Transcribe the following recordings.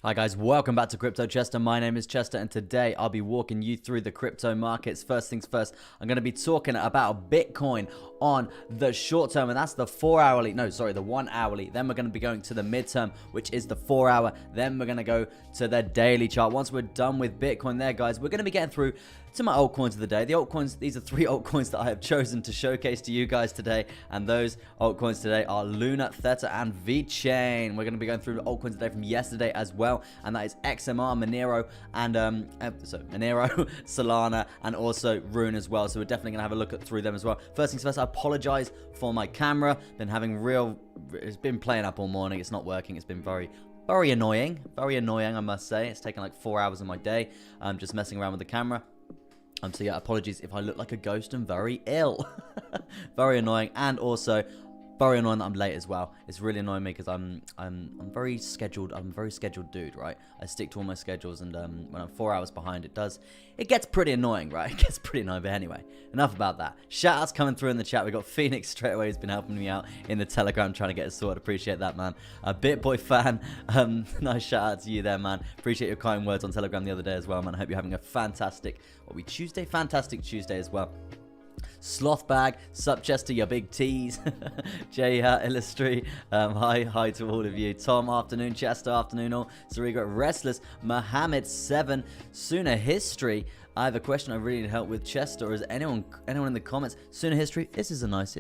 Hi guys, welcome back to Crypto Chester. My name is Chester and today I'll be walking you through the crypto markets. First things first, I'm going to be talking about Bitcoin on the short term, and that's the 4 hourly, no sorry, the 1 hourly. Then we're going to be going to the midterm, which is the 4 hour. Then we're going to go to the daily chart. Once we're done with Bitcoin there, guys, we're going to be getting through to my altcoins of the day. The altcoins, these are 3 altcoins that I have chosen to showcase to you guys today, and those altcoins today are Luna, Theta and V-Chain. We're going to be going through the altcoins today from yesterday as well, and that is XMR, Monero, and Monero, Solana, and also Rune as well. So we're definitely going to have a look through them as well. First things first, I apologize for my camera. It's been playing up all morning. It's not working. It's been very annoying. Very annoying, I must say. It's taken like 4 hours of my day just messing around with the camera. So yeah, apologies if I look like a ghost and very ill. Very annoying, and also very annoying that I'm late as well. It's really annoying me because I'm very scheduled. I'm a very scheduled dude, right? I stick to all my schedules, and when I'm 4 hours behind, it gets pretty annoying, right? It gets pretty annoying. But anyway, enough about that. Shout outs coming through in the chat. We got Phoenix straight away. He's been helping me out in the Telegram, trying to get us sorted. Appreciate that, man. A BitBoy fan. Nice shout out to you there, man. Appreciate your kind words on Telegram the other day as well, man. I hope you're having a fantastic Tuesday as well. Slothbag, sup Chester, your big tease. Jay Illustri, hi to all of you. Tom, afternoon. Chester, afternoon all. Sariga, Restless, Mohammed 7, Sooner History. I have a question I really need help with, Chester, or is anyone in the comments? Sooner History, it's a nice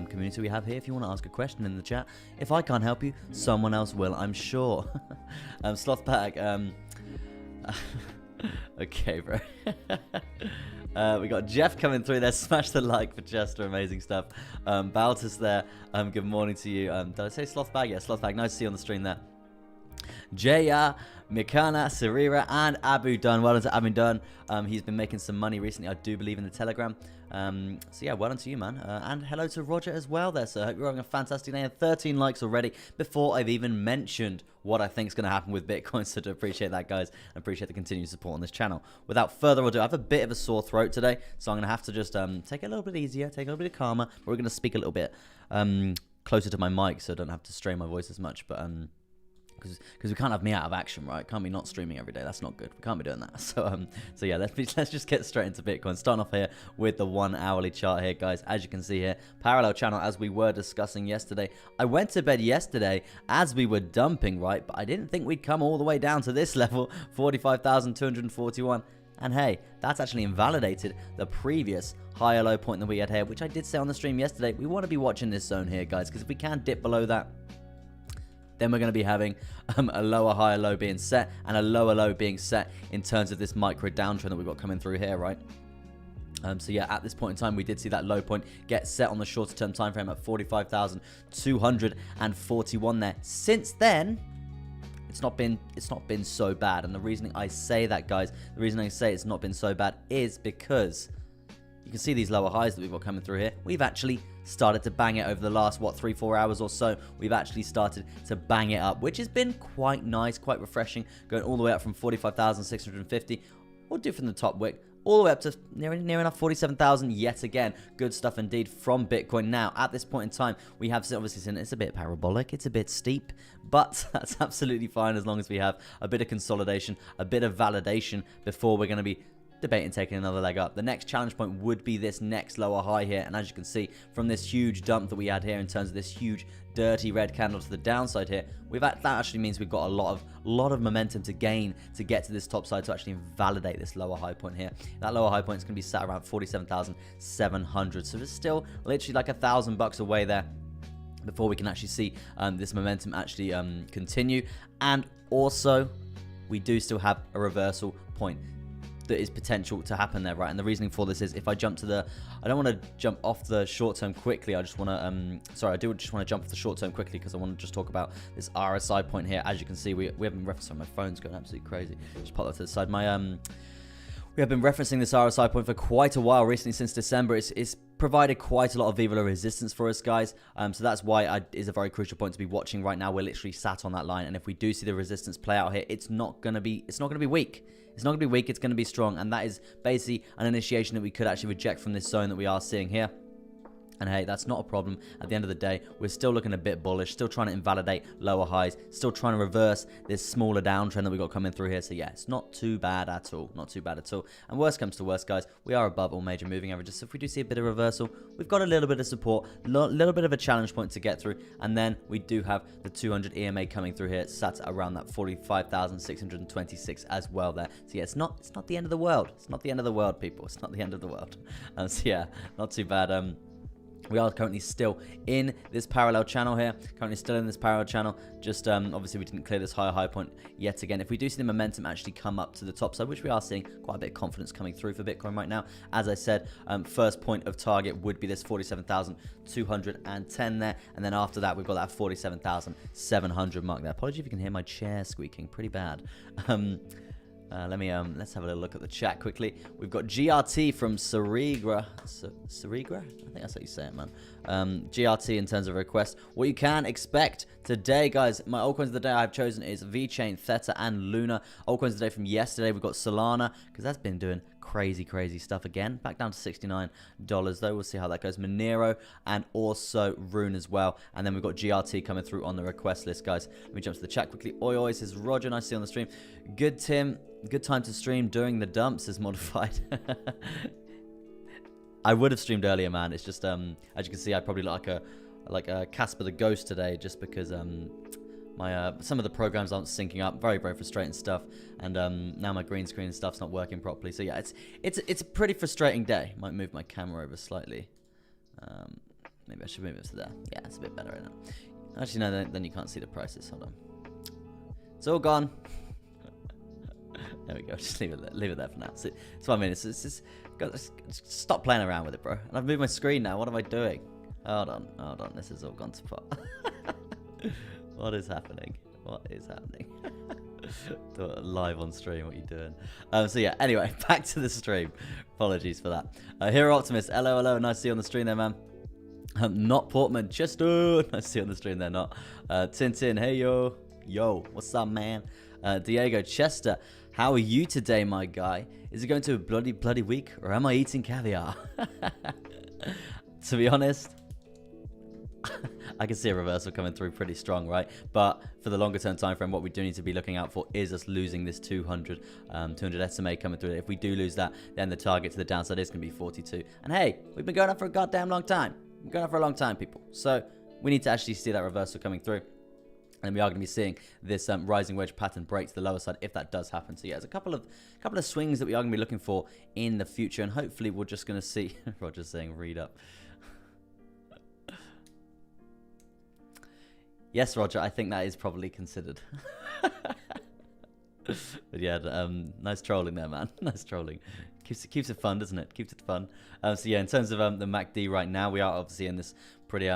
community we have here. If you want to ask a question in the chat, if I can't help you, someone else will, I'm sure. Slothbag, okay, bro. We got Jeff coming through there. Smash the like for Chester. Amazing stuff. Baltus there. Good morning to you. Did I say Slothbag? Yeah, Slothbag. Nice to see you on the stream there. Jaya, Mikana, Sarira, and Abu Dun. Well done to Abu Dun. He's been making some money recently, I do believe, in the Telegram. So yeah, well done to you, man. And hello to Roger as well there. So I hope you're having a fantastic day. 13 likes already before I've even mentioned what I think is going to happen with Bitcoin. So to appreciate that, guys. And appreciate the continued support on this channel. Without further ado, I have a bit of a sore throat today, so I'm going to have to just take it a little bit easier, take it a little bit calmer. We're going to speak a little bit closer to my mic, so I don't have to strain my voice as much. But because we can't have me out of action, right? Can't be not streaming every day. That's not good. We can't be doing that. So yeah, let's just get straight into Bitcoin. Starting off here with the 1 hourly chart here, guys. As you can see here, parallel channel, as we were discussing yesterday. I went to bed yesterday as we were dumping, right? But I didn't think we'd come all the way down to this level, 45,241. And hey, that's actually invalidated the previous higher low point that we had here, which I did say on the stream yesterday. We want to be watching this zone here, guys, because if we can dip below that, then we're going to be having a lower higher low being set and a lower low being set in terms of this micro downtrend that we've got coming through here, right? So yeah, at this point in time, we did see that low point get set on the shorter term time frame at 45,241 there. Since then, it's not been so bad. And the reason I say that, guys, the reason I say it's not been so bad is because you can see these lower highs that we've got coming through here. We've actually started to bang it over the last, 3-4 hours or so. We've actually started to bang it up, which has been quite nice, quite refreshing, going all the way up from 45,650. We'll do from the top wick all the way up to near enough 47,000 yet again. Good stuff indeed from Bitcoin. Now, at this point in time, we have obviously seen it's a bit parabolic, it's a bit steep, but that's absolutely fine as long as we have a bit of consolidation, a bit of validation before we're going to be debating taking another leg up. The next challenge point would be this next lower high here, and as you can see from this huge dump that we had here in terms of this huge dirty red candle to the downside here, that actually means we've got a lot of momentum to gain to get to this top side to actually validate this lower high point here. That lower high point is going to be sat around 47,700, so it's still literally like $1,000 away there before we can actually see this momentum actually continue. And also, we do still have a reversal point that is potential to happen there, right? And the reasoning for this is if I jump to the, I don't want to jump off the short term quickly. I just want to, I do just want to jump off the short term quickly because I want to just talk about this RSI point here. As you can see, we have been referencing, my phone's going absolutely crazy. Just pop that to the side. We have been referencing this RSI point for quite a while recently, since December. It's provided quite a lot of VWAP resistance for us, guys. So that's why it's a very crucial point to be watching right now. We're literally sat on that line, and if we do see the resistance play out here, it's not gonna be weak. It's not gonna be weak. It's gonna be strong, and that is basically an initiation that we could actually reject from this zone that we are seeing here. And hey, that's not a problem. At the end of the day, we're still looking a bit bullish, still trying to invalidate lower highs, still trying to reverse this smaller downtrend that we got coming through here. So yeah, it's not too bad at all. Not too bad at all. And worst comes to worst, guys, we are above all major moving averages. So if we do see a bit of reversal, we've got a little bit of support, little bit of a challenge point to get through. And then we do have the 200 EMA coming through here. It's sat around that 45,626 as well there. So yeah, it's not the end of the world. It's not the end of the world, people. It's not the end of the world. So yeah, not too bad. We are currently still in this parallel channel here. Just obviously we didn't clear this high point yet again. If we do see the momentum actually come up to the top side, which we are seeing quite a bit of confidence coming through for Bitcoin right now. As I said, first point of target would be this 47,210 there. And then after that, we've got that 47,700 mark there. Apologies if you can hear my chair squeaking pretty bad. Let's have a little look at the chat quickly. We've got GRT from Sarigra. Sarigra? I think that's how you say it, man. GRT in terms of request. What you can expect today, guys. My altcoins of the day I've chosen is V-Chain, Theta and Luna. Altcoins of the day from yesterday, we've got Solana, because that's been doing crazy stuff again. Back down to $69 though. We'll see how that goes. Monero and also Rune as well. And then we've got GRT coming through on the request list, guys. Let me jump to the chat quickly. Oi, says Roger, nice to see you on the stream. Good, Tim. Good time to stream during the dumps is modified. I would have streamed earlier, man. It's just as you can see, I probably look like a Casper the Ghost today, just because my some of the programs aren't syncing up. Very frustrating stuff. And now my green screen and stuff's not working properly. So yeah, it's a pretty frustrating day. Might move my camera over slightly. Maybe I should move it to there. Yeah, it's a bit better right now. Actually, no, then you can't see the prices. Hold on. It's all gone. There we go. Just leave it there for now. So what I mean. It's just stop playing around with it, bro. And I've moved my screen now. What am I doing? Hold on. This has all gone to pot. What is happening? Live on stream, what are you doing? So yeah, anyway, back to the stream. Apologies for that. Hero Optimist, hello, nice to see you on the stream there, man. Not Portman, Chester, nice to see you on the stream there, not. Tintin, hey yo, what's up, man? Diego, Chester, how are you today, my guy? Is it going to a bloody week, or am I eating caviar? To be honest, I can see a reversal coming through pretty strong, right? But for the longer term time frame, what we do need to be looking out for is us losing this 200 SMA coming through. If we do lose that, then the target to the downside is going to be 42. And hey, we've been going up for a goddamn long time. We've been going up for a long time, people. So we need to actually see that reversal coming through. And we are going to be seeing this rising wedge pattern break to the lower side if that does happen. So yeah, there's a couple of swings that we are going to be looking for in the future, and hopefully we're just going to see. Roger's saying read up. Yes, Roger, I think that is probably considered. But yeah, nice trolling there, man. Nice trolling. Keeps it fun, doesn't it? Keeps it fun. So yeah, in terms of the MACD right now, we are obviously in this pretty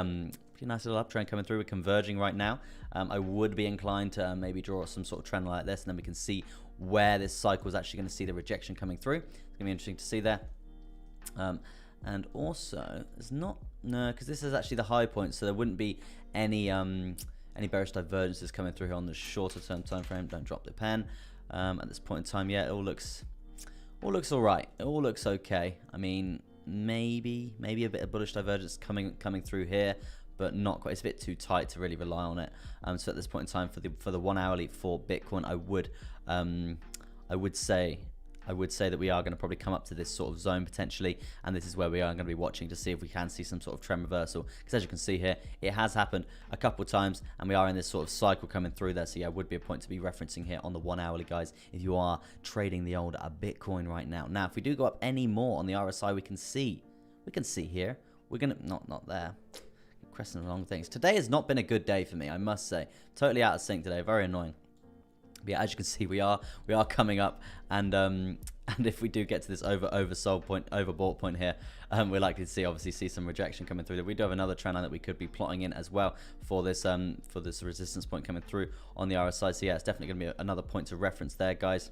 nice little uptrend coming through. We're converging right now. I would be inclined to maybe draw some sort of trend like this, and then we can see where this cycle is actually going to see the rejection coming through. It's going to be interesting to see there. And also, there's no, because this is actually the high point, so there wouldn't be any bearish divergences coming through here on the shorter term time frame. Don't drop the pen. At this point in time, yeah, it all looks all right. It all looks okay. I mean, maybe a bit of bullish divergence coming through here, but not quite. It's a bit too tight to really rely on it. So at this point in time, for the 1 hourly for Bitcoin, I would say that we are going to probably come up to this sort of zone potentially, and this is where we are going to be watching to see if we can see some sort of trend reversal, because as you can see here, it has happened a couple of times, and we are in this sort of cycle coming through there. So yeah, would be a point to be referencing here on the 1 hourly, guys, if you are trading the old Bitcoin right now. Now, if we do go up any more on the RSI, we can see here, we're going to, not there, pressing along things. Today has not been a good day for me, I must say. Totally out of sync today, very annoying. But yeah, as you can see, we are coming up, and if we do get to this oversold point, overbought point here, we're likely to obviously see some rejection coming through. We do have another trend line that we could be plotting in as well for this resistance point coming through on the RSI. So yeah, it's definitely going to be another point to reference there, guys.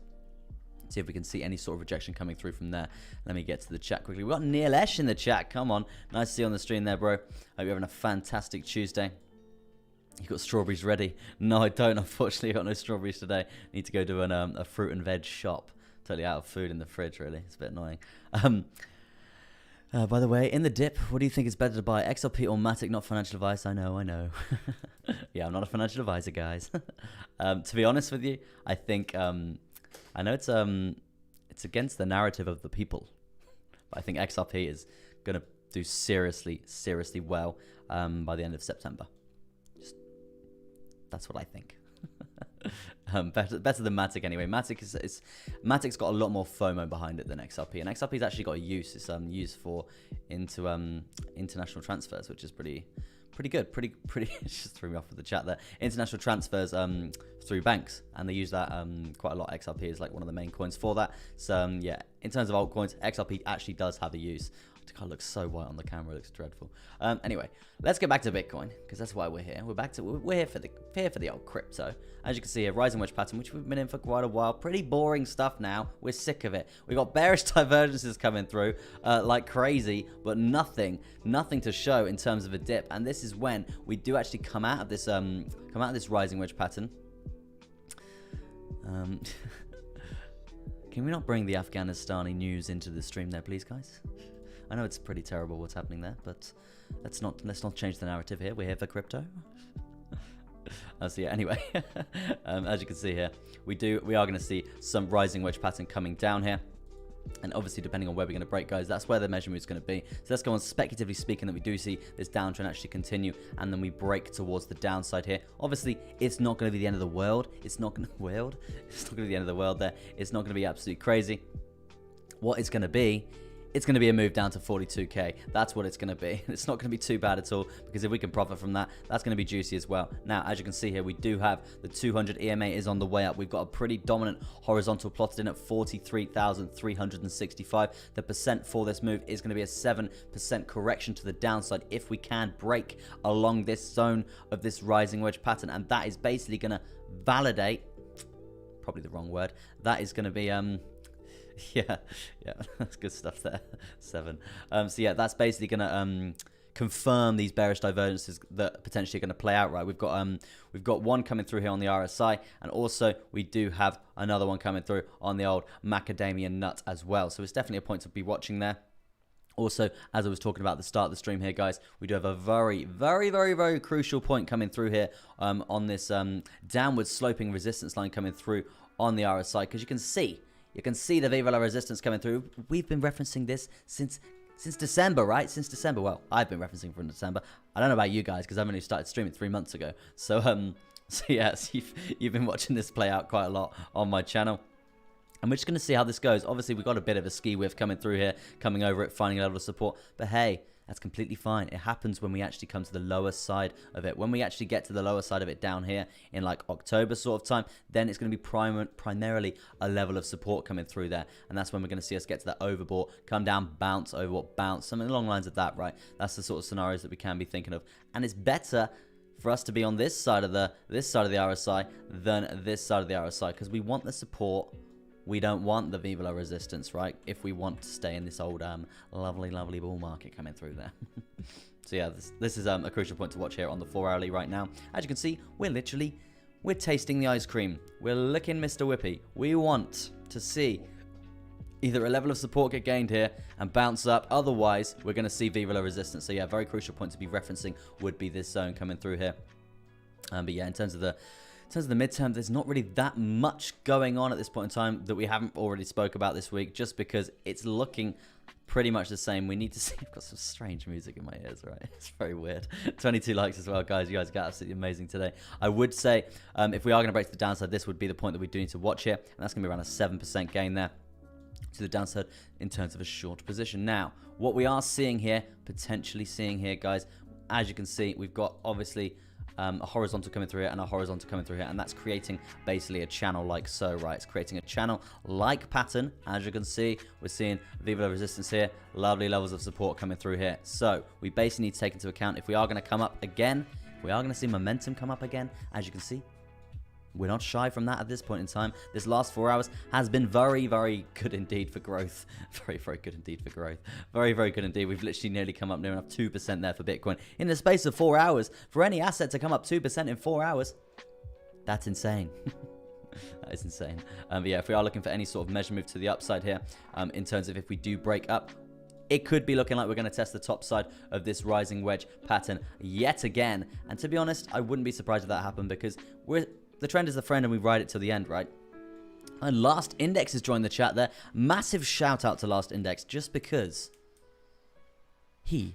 See if we can see any sort of rejection coming through from there. Let me get to the chat quickly. We've got Neil Esh in the chat. Come on, nice to see you on the stream there, bro. Hope you're having a fantastic Tuesday. You got strawberries ready? No, I don't. Unfortunately, I got no strawberries today. Need to go to a fruit and veg shop. Totally out of food in the fridge, really. It's a bit annoying. By the way, in the dip, what do you think is better to buy, XRP or Matic? Not financial advice, I know. Yeah, I'm not a financial advisor, guys. To be honest with you, I think, I know it's against the narrative of the people, but I think XRP is going to do seriously well by the end of September. That's what I think. Better than Matic anyway. Matic's got a lot more FOMO behind it than XRP, and XRP's actually got a use. It's used for international transfers, which is pretty good. Pretty. It just threw me off with the chat there. International transfers through banks, and they use that quite a lot. XRP is like one of the main coins for that. So yeah, in terms of altcoins, XRP actually does have a use. God, it looks so white on the camera. It looks dreadful. Anyway, let's get back to Bitcoin, because that's why we're here. We're here for the old crypto. As you can see, a rising wedge pattern, which we've been in for quite a while. Pretty boring stuff now. We're sick of it. We've got bearish divergences coming through like crazy, but nothing to show in terms of a dip. And this is when we do actually come out of this rising wedge pattern. Can we not bring the Afghanistani news into the stream there, please, guys? I know it's pretty terrible what's happening there, but let's not change the narrative here. We're here for crypto. So yeah, anyway, as you can see here, we are going to see some rising wedge pattern coming down here. And obviously, depending on where we're going to break, guys, that's where the measurement is going to be. So let's go on speculatively speaking that we do see this downtrend actually continue, and then we break towards the downside here. Obviously, it's not going to be the end of the world. It's not going to be the end of the world there. It's not going to be absolutely crazy. What it's going to be, it's going to be a move down to 42k. That's what it's going to be. It's not going to be too bad at all, because if we can profit from that, that's going to be juicy as well. Now, as you can see here, we do have the 200 EMA is on the way up. We've got a pretty dominant horizontal plotted in at 43,365. The percent for this move is going to be a 7% correction to the downside if we can break along this zone of this rising wedge pattern. And that is basically going to validate, probably the wrong word, that is going to be yeah, that's good stuff there. 7. So yeah, that's basically gonna confirm these bearish divergences that potentially are going to play out. Right, we've got one coming through here on the RSI, and also we do have another one coming through on the old macadamia nut as well. So it's definitely a point to be watching there. Also, as I was talking about at the start of the stream here, guys, we do have a very crucial point coming through here on this downward sloping resistance line coming through on the RSI, because you can see the Viva la resistance coming through. We've been referencing this since December, right? Since December. Well, I've been referencing from December. I don't know about you guys, because I've only started streaming 3 months ago. So yes, you've been watching this play out quite a lot on my channel. And we're just going to see how this goes. Obviously, we've got a bit of a ski whiff coming through here, coming over it, finding a level of support. But hey, that's completely fine. It happens when we actually come to the lower side of it. When we actually get to the lower side of it down here in like October sort of time, then it's going to be primarily a level of support coming through there. And that's when we're going to see us get to that overbought, come down, bounce, overbought, bounce, something along the lines of that, right? That's the sort of scenarios that we can be thinking of. And it's better for us to be on this side of the RSI than this side of the RSI, because we want the support. We don't want the Viva la resistance, right? If we want to stay in this old lovely bull market coming through there. So yeah, this is a crucial point to watch here on the 4-hourly right now. As you can see, we're tasting the ice cream. We're licking Mr. Whippy. We want to see either a level of support get gained here and bounce up. Otherwise, we're going to see Viva la resistance. So yeah, very crucial point to be referencing would be this zone coming through here. But yeah, in terms of the midterm, there's not really that much going on at this point in time that we haven't already spoke about this week, just because it's looking pretty much the same. We need to see. I've got some strange music in my ears, right? It's very weird. 22 likes as well, guys. You guys got absolutely amazing today. I would say if we are going to break to the downside, this would be the point that we do need to watch here, and that's going to be around a 7% gain there to the downside in terms of a short position. Now, what we are seeing here, potentially seeing here, guys, as you can see, we've got obviously a horizontal coming through here and a horizontal coming through here, and that's creating basically a channel like so, right? It's creating a channel like pattern. As you can see, we're seeing Viva la resistance here, lovely levels of support coming through here. So we basically need to take into account if we are going to come up again, if we are going to see momentum come up again, as you can see, we're not shy from that at this point in time. This last 4 hours has been very good indeed for growth. Very good indeed for growth. Very good indeed. We've literally nearly come up near enough 2% there for Bitcoin in the space of 4 hours. For any asset to come up 2% in 4 hours, that's insane. That is insane. But yeah, if we are looking for any sort of measure move to the upside here, in terms of if we do break up, it could be looking like we're going to test the top side of this rising wedge pattern yet again. And to be honest, I wouldn't be surprised if that happened, because the trend is the friend and we ride it till the end, right? And Last Index has joined the chat there. Massive shout out to Last Index, just because he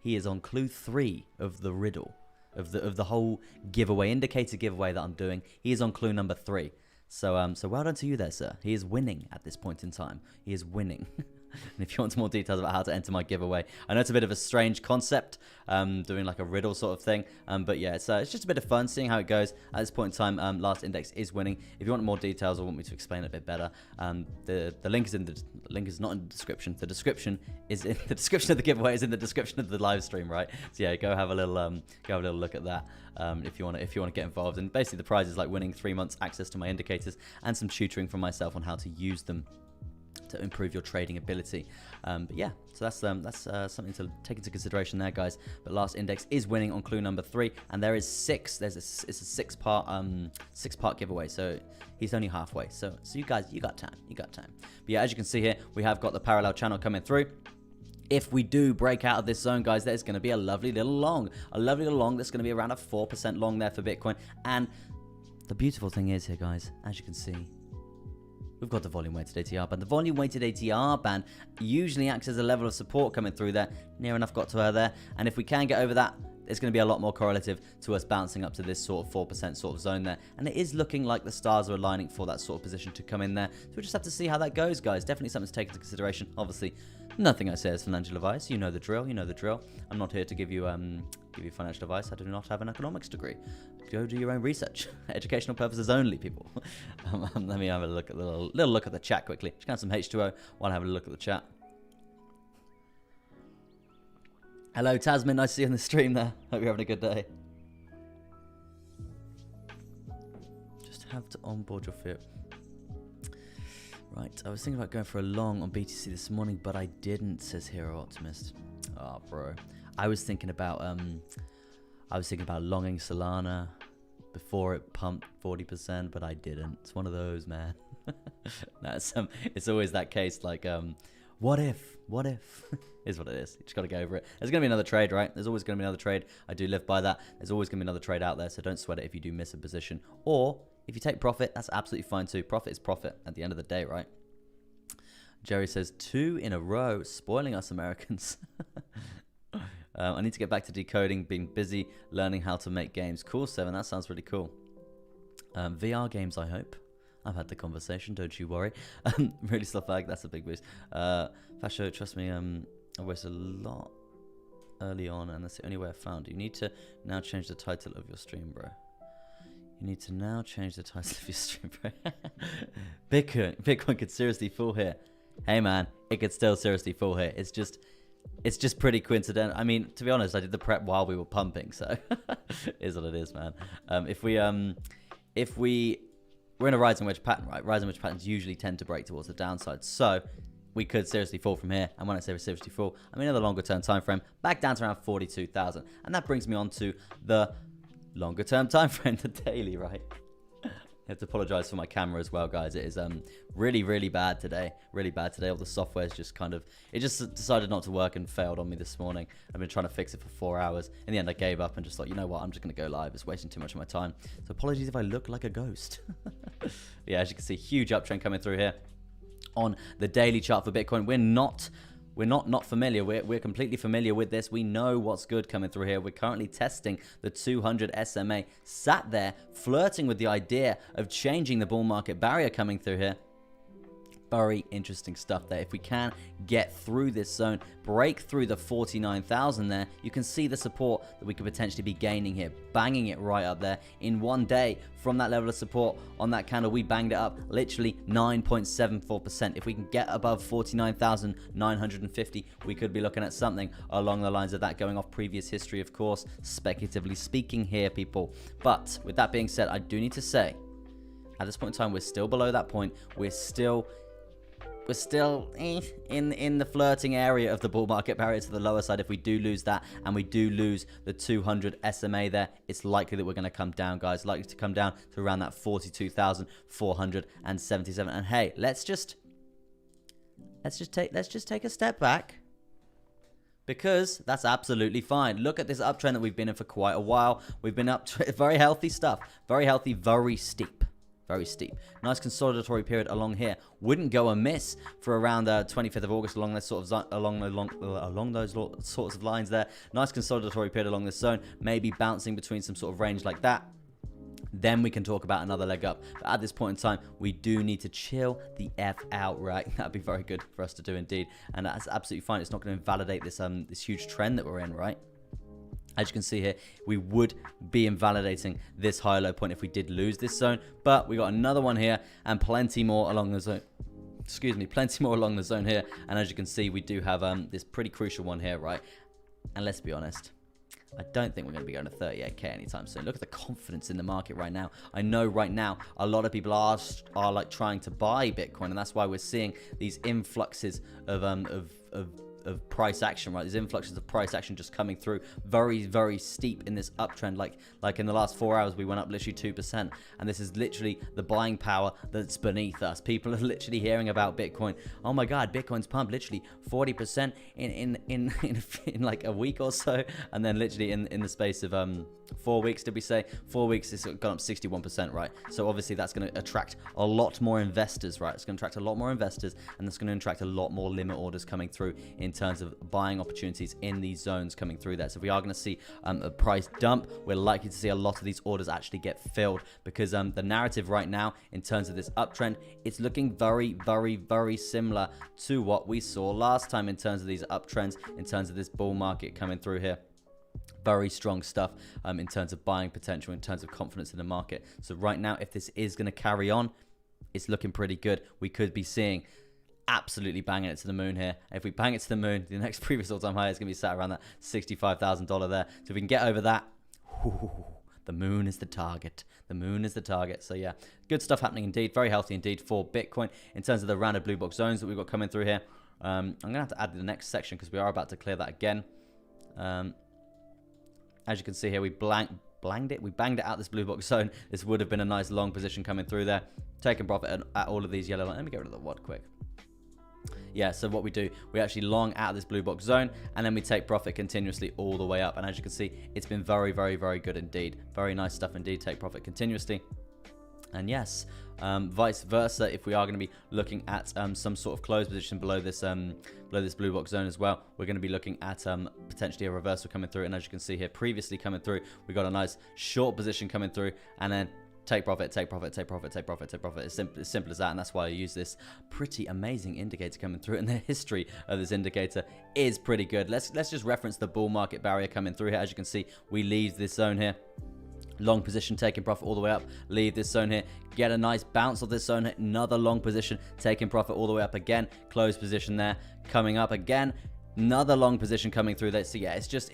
is on clue 3 of the riddle of the whole giveaway, indicator giveaway that I'm doing. He is on clue number 3. So well done to you there, sir. He is winning at this point in time. He is winning. And if you want some more details about how to enter my giveaway, I know it's a bit of a strange concept, doing like a riddle sort of thing, but yeah, it's just a bit of fun seeing how it goes. At this point in time, Last Index is winning. If you want more details or want me to explain it a bit better, the link is in the link is not in the description. The description is in the description of the giveaway is in the description of the live stream, right? So yeah, go have a little look at that. If you want to get involved. And basically the prize is like winning 3 months access to my indicators and some tutoring from myself on how to use them to improve your trading ability. But yeah, so that's something to take into consideration there, guys. But Last Index is winning on clue number 3, and there is 6. It's a 6-part giveaway, so he's only halfway. So you guys, you got time. But yeah, as you can see here, we have got the parallel channel coming through. If we do break out of this zone, guys, there's going to be a lovely little long. That's going to be around a 4% long there for Bitcoin. And the beautiful thing is here, guys, as you can see, we've got the volume-weighted ATR band. The volume-weighted ATR band usually acts as a level of support coming through there. Near enough got to her there. And if we can get over that, it's going to be a lot more correlative to us bouncing up to this sort of 4% sort of zone there. And it is looking like the stars are aligning for that sort of position to come in there. So we just have to see how that goes, guys. Definitely something to take into consideration. Obviously, nothing I say is financial advice. You know the drill. I'm not here to give you financial advice. I do not have an economics degree. Go do your own research. Educational purposes only, people. Let me have a look at little look at the chat quickly. Just count some H2O while I have a look at the chat. Hello, Tasman. Nice to see you on the stream there. Hope you're having a good day. Just have to onboard your fiat. Right, I was thinking about going for a long on BTC this morning, but I didn't, says Hero Optimist. Oh, bro. I was thinking about longing Solana before it pumped 40%, but I didn't. It's one of those, man. No, it's always that case, like, what if? Is what it is. You just got to go over it. There's going to be another trade, right? There's always going to be another trade. I do live by that. There's always going to be another trade out there, so don't sweat it if you do miss a position. Or if you take profit, that's absolutely fine too. Profit is profit at the end of the day, right? Jerry says 2 in a row, spoiling us Americans. I need to get back to decoding, being busy learning how to make games. Cool, 7. That sounds really cool. VR games, I hope. I've had the conversation, don't you worry. Really stuff like that's a big boost. Fasho, trust me, I wasted a lot early on, and that's the only way I found. You need to now change the title of your stream, bro. You need to now change the title of your stream, bro. Bitcoin could seriously fall here. Hey, man, it could still seriously fall here. It's just pretty coincidental. I mean, to be honest, I did the prep while we were pumping, so it is what it is, man. We're in a rising wedge pattern, right? Rising wedge patterns usually tend to break towards the downside, so we could seriously fall from here. And when I say seriously fall, I mean in the longer term time frame, back down to around 42,000. And that brings me on to the longer term time frame, the daily, right? I have to apologize for my camera as well, guys. It is really, really bad today. Really bad today. All the software's just it just decided not to work and failed on me this morning. I've been trying to fix it for 4 hours. In the end, I gave up and just thought, you know what? I'm just going to go live. It's wasting too much of my time. So apologies if I look like a ghost. Yeah, as you can see, huge uptrend coming through here on the daily chart for Bitcoin. We're not familiar. We're completely familiar with this. We know what's good coming through here. We're currently testing the 200 SMA. Sat there flirting with the idea of changing the bull market barrier coming through here. Very interesting stuff there. If we can get through this zone, break through the 49,000 there, you can see the support that we could potentially be gaining here, banging it right up there in one day. From that level of support on that candle, we banged it up literally 9.74%. If we can get above 49,950, we could be looking at something along the lines of that, going off previous history, of course, speculatively speaking here, people. But with that being said, I do need to say, at this point in time, we're still below that point. We're still in the flirting area of the bull market barrier to the lower side. If we do lose that and we do lose the 200 SMA there, it's likely that we're going to come down, guys. Likely to come down to around that 42,477. And hey, let's just let's just take a step back. Because that's absolutely fine. Look at this uptrend that we've been in for quite a while. We've been up to very healthy stuff. Very healthy, very steep. Very steep. Nice consolidatory period along here. Wouldn't go amiss for around 25th of August along this sort of along those sorts of lines there. Nice consolidatory period along this zone. Maybe bouncing between some sort of range like that. Then we can talk about another leg up. But at this point in time, we do need to chill the F out, right? That'd be very good for us to do indeed. And that's absolutely fine. It's not going to invalidate this this huge trend that we're in, right? As you can see here, we would be invalidating this high low point if we did lose this zone. But we got another one here and plenty more along the zone. Excuse me, plenty more along the zone here. And as you can see, we do have this pretty crucial one here, right? And let's be honest, I don't think we're going to be going to 38k anytime soon. Look at the confidence in the market right now. I know right now a lot of people are like trying to buy Bitcoin, and that's why we're seeing these influxes of price action, right? These influxes of price action just coming through very, very steep in this uptrend. Like in the last 4 hours, we went up literally 2%. And this is literally the buying power that's beneath us. People are literally hearing about Bitcoin. Oh my God, Bitcoin's pumped literally 40% in like a week or so. And then literally in the space of 4 weeks, did we say? 4 weeks, it's gone up 61%, right? So obviously that's going to attract a lot more investors, right? It's going to attract a lot more investors, and it's going to attract a lot more limit orders coming through in terms of buying opportunities in these zones coming through there. So if we are going to see a price dump, we're likely to see a lot of these orders actually get filled, because the narrative right now in terms of this uptrend, it's looking very, very, very similar to what we saw last time in terms of these uptrends, in terms of this bull market coming through here. Very strong stuff in terms of buying potential, in terms of confidence in the market. So right now, if this is going to carry on, it's looking pretty good. We could be seeing absolutely banging it to the moon here. If we bang it to the moon, the next previous all-time high is going to be sat around that $65,000 there. So if we can get over that, the moon is the target. The moon is the target. So yeah, good stuff happening indeed. Very healthy indeed for Bitcoin. In terms of the rounded blue box zones that we've got coming through here, I'm going to have to add the next section because we are about to clear that again. As you can see here, we banged it out this blue box zone. This would have been a nice long position coming through there. Taking profit at all of these yellow lines. Let me get rid of the WOD quick. Yeah, so what we do, we actually long out of this blue box zone, and then we take profit continuously all the way up. And as you can see, it's been very, very, very good indeed. Very nice stuff indeed. Take profit continuously. And yes, vice versa, if we are going to be looking at some sort of close position below this blue box zone as well, we're going to be looking at potentially a reversal coming through. And as you can see here, previously coming through, we got a nice short position coming through, and then take profit, take profit, take profit, take profit, take profit. It's simple as that, and that's why I use this pretty amazing indicator coming through. And the history of this indicator is pretty good. Let's just reference the bull market barrier coming through here. As you can see, we leave this zone here. Long position, taking profit all the way up. Leave this zone here. Get a nice bounce of this zone. Another long position, taking profit all the way up again. Close position there. Coming up again. Another long position coming through there. So yeah, it's just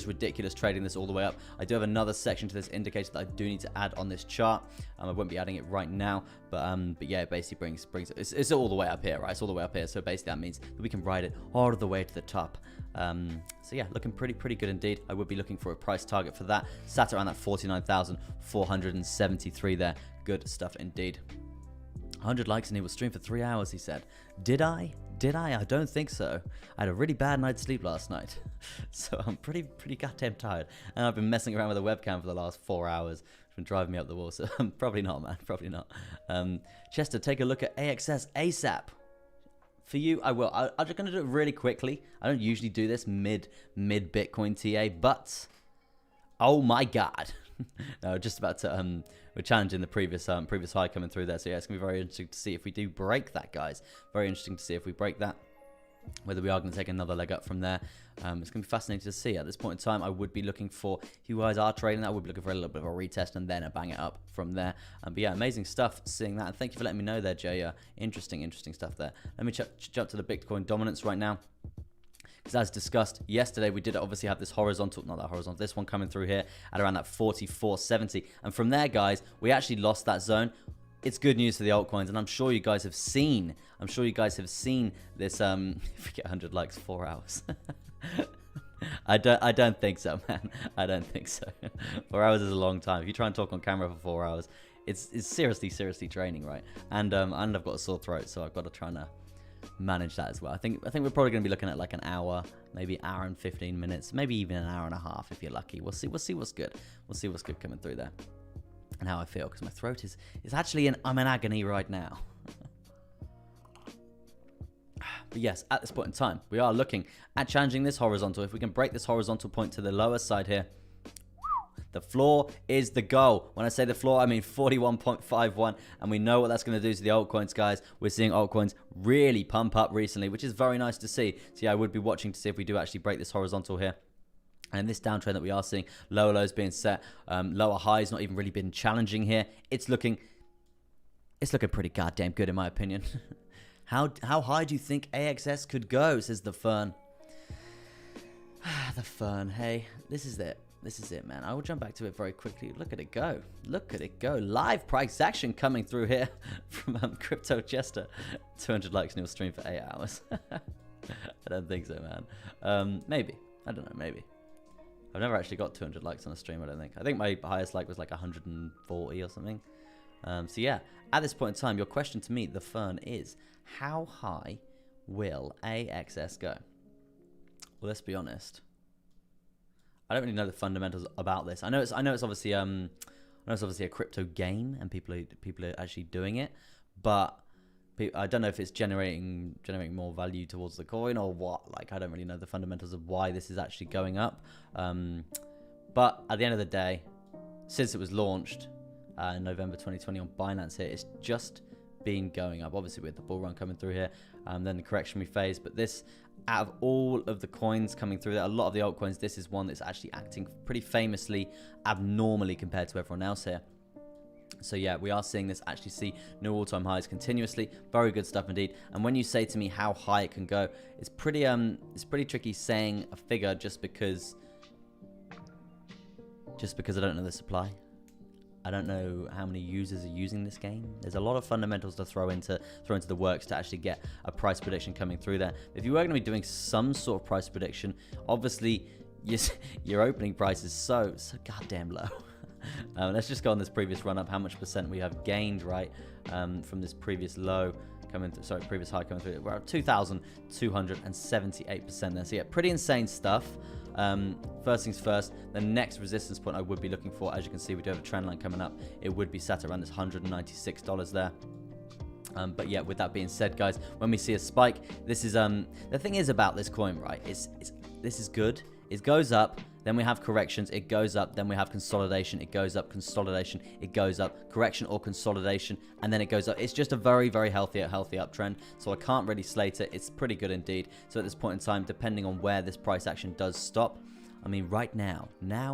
ridiculous trading this all the way up. I do have another section to this indicator that I do need to add on this chart. I won't be adding it right now, but yeah, it basically brings it's all the way up here, right? It's all the way up here. So basically that means that we can ride it all the way to the top. So yeah, looking pretty good indeed. I would be looking for a price target for that. Sat around that 49,473 there. Good stuff indeed. 100 likes and he was streamed for 3 hours, he said. Did I? I don't think so. I had a really bad night's sleep last night. So I'm pretty goddamn tired. And I've been messing around with the webcam for the last 4 hours. It's been driving me up the wall. So probably not, man. Probably not. Chester, take a look at AXS ASAP. For you, I will. I'm just going to do it really quickly. I don't usually do this mid Bitcoin TA, but oh my God. No, just about to we're challenging the previous high coming through there. So yeah, it's gonna be very interesting to see if we do break that, guys. Very interesting to see if we break that, whether we are going to take another leg up from there. It's going to be fascinating to see. At this point in time, I would be looking for, if you guys are trading that, I would be looking for a little bit of a retest and then a bang it up from there. But yeah, amazing stuff seeing that. And thank you for letting me know there, Jay. Interesting stuff there. Let me jump to the Bitcoin dominance right now. Because as discussed yesterday, we did obviously have this horizontal, not that horizontal, this one coming through here at around that 44.70. And from there, guys, we actually lost that zone. It's good news for the altcoins, and I'm sure you guys have seen this. If we get 100 likes, 4 hours. I don't think so, man. I don't think so. 4 hours is a long time. If you try and talk on camera for 4 hours, it's seriously draining, right? And I've got a sore throat, so I've got to try and manage that as well. I think we're probably going to be looking at like an hour, maybe hour and 15 minutes, maybe even an hour and a half if you're lucky. We'll see what's good. We'll see what's good coming through there, and how I feel, because my throat is actually I'm in agony right now. But yes, at this point in time, we are looking at challenging this horizontal. If we can break this horizontal point to the lower side here, the floor is the goal. When I say the floor, I mean 41.51, and we know what that's going to do to the altcoins, guys. We're seeing altcoins really pump up recently, which is very nice to see. So yeah, I would be watching to see if we do actually break this horizontal here. And this downtrend that we are seeing, lower lows being set, lower highs not even really been challenging here. It's looking pretty goddamn good in my opinion. How high do you think AXS could go, says the Fern. The Fern, hey, this is it. This is it, man. I will jump back to it very quickly. Look at it go. Look at it go. Live price action coming through here from Crypto Chester. 200 likes in your stream for 8 hours. I don't think so, man. Maybe. I don't know, maybe. I've never actually got 200 likes on a stream, I don't think. I think my highest like was like 140 or something. So yeah, at this point in time, your question to me, the Fern, is how high will AXS go? Well, let's be honest. I don't really know the fundamentals about this. I know it's obviously a crypto game and people are actually doing it, but I don't know if it's generating more value towards the coin or what. Like, I don't really know the fundamentals of why this is actually going up. But at the end of the day, since it was launched in November 2020 on Binance here, it's just been going up. Obviously with the bull run coming through here, then the correctionary phase. But this, out of all of the coins coming through there, a lot of the altcoins, this is one that's actually acting pretty famously abnormally compared to everyone else here. So yeah, we are seeing this actually see new all-time highs continuously. Very good stuff indeed. And when you say to me how high it can go, it's pretty tricky saying a figure just because I don't know the supply. I don't know how many users are using this game. There's a lot of fundamentals to throw into the works to actually get a price prediction coming through there. If you were going to be doing some sort of price prediction, obviously your opening price is so goddamn low. Let's just go on this previous run up, how much percent we have gained, right, from this previous low coming through, sorry, previous high coming through. We're at 2,278% there. So yeah, pretty insane stuff. First things first, the next resistance point I would be looking for, as you can see, we do have a trend line coming up. It would be sat around this $196 there. But yeah, with that being said, guys, when we see a spike, this is the thing is about this coin, right? This is good. It goes up, then we have corrections, it goes up, then we have consolidation, it goes up, consolidation, it goes up, correction or consolidation, and then it goes up. It's just a very, very healthy uptrend, so I can't really slate it. It's pretty good indeed. So at this point in time, depending on where this price action does stop, I mean, right now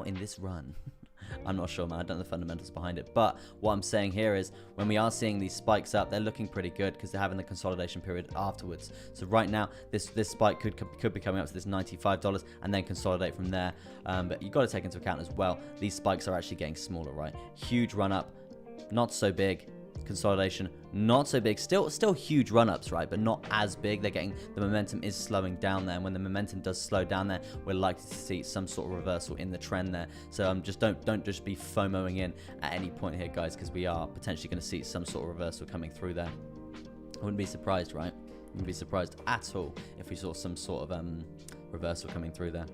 in this run, I'm not sure, man. I don't know the fundamentals behind it. But what I'm saying here is when we are seeing these spikes up, they're looking pretty good because they're having the consolidation period afterwards. So right now, this spike could be coming up to this $95 and then consolidate from there. But you've got to take into account as well, these spikes are actually getting smaller, right? Huge run up, not so big. Consolidation, not so big. Still huge run-ups, right? But not as big. The momentum is slowing down there, and when the momentum does slow down there, we're likely to see some sort of reversal in the trend there. So just don't just be FOMOing in at any point here, guys, because we are potentially going to see some sort of reversal coming through there. I wouldn't be surprised, right? Wouldn't be surprised at all if we saw some sort of reversal coming through there.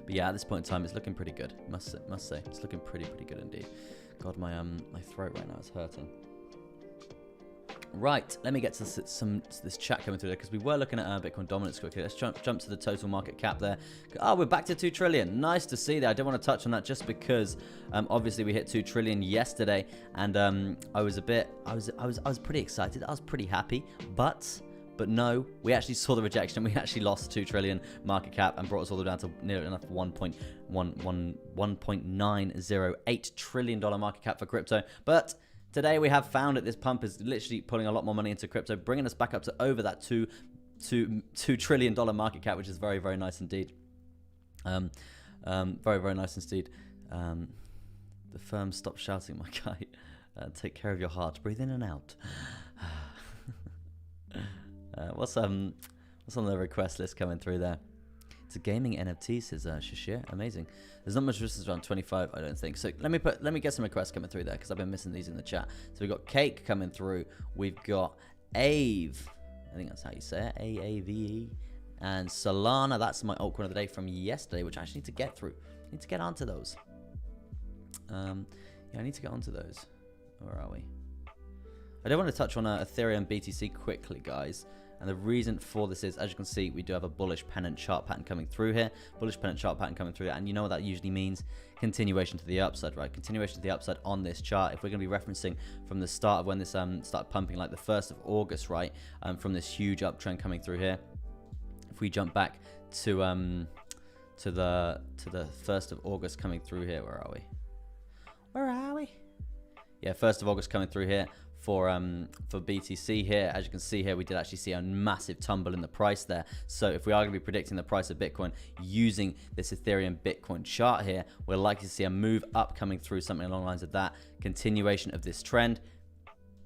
But yeah, at this point in time, it's looking pretty good. Must say, it's looking pretty good indeed. God, my throat right now is hurting. Right, let me get to this chat coming through there because we were looking at Bitcoin dominance quickly. Let's jump to the total market cap there. Oh, we're back to 2 trillion. Nice to see that. I don't want to touch on that just because obviously we hit 2 trillion yesterday, and I was pretty excited. I was pretty happy, but no, we actually saw the rejection. We actually lost 2 trillion market cap and brought us all the way down to near enough $1.908 trillion market cap for crypto. But today we have found that this pump is literally pulling a lot more money into crypto, bringing us back up to over that $2 trillion market cap, which is very, very nice indeed. Very, very nice indeed. The firm, stop shouting, my guy. Take care of your heart. Breathe in and out. What's on the request list coming through there? It's a gaming NFT, says Shashir. Amazing. There's not much resistance around 25, I don't think. So let me get some requests coming through there because I've been missing these in the chat. So we've got Cake coming through. We've got Ave. I think that's how you say it, AAVE. And Solana, that's my altcoin of the day from yesterday, which I actually need to get through. I need to get onto those. Yeah, I need to get onto those. Where are we? I do want to touch on Ethereum BTC quickly, guys. And the reason for this is, as you can see, we do have a bullish pennant chart pattern coming through here. Bullish pennant chart pattern coming through. And you know what that usually means? Continuation to the upside, right? Continuation to the upside on this chart. If we're going to be referencing from the start of when this started pumping, like the 1st of August, right? From this huge uptrend coming through here. If we jump back to the 1st of August coming through here, where are we? Where are we? Yeah, 1st of August coming through here. For BTC here, as you can see here, we did actually see a massive tumble in the price there. So if we are going to be predicting the price of Bitcoin using this Ethereum Bitcoin chart here, we're likely to see a move up coming through, something along the lines of that. Continuation of this trend.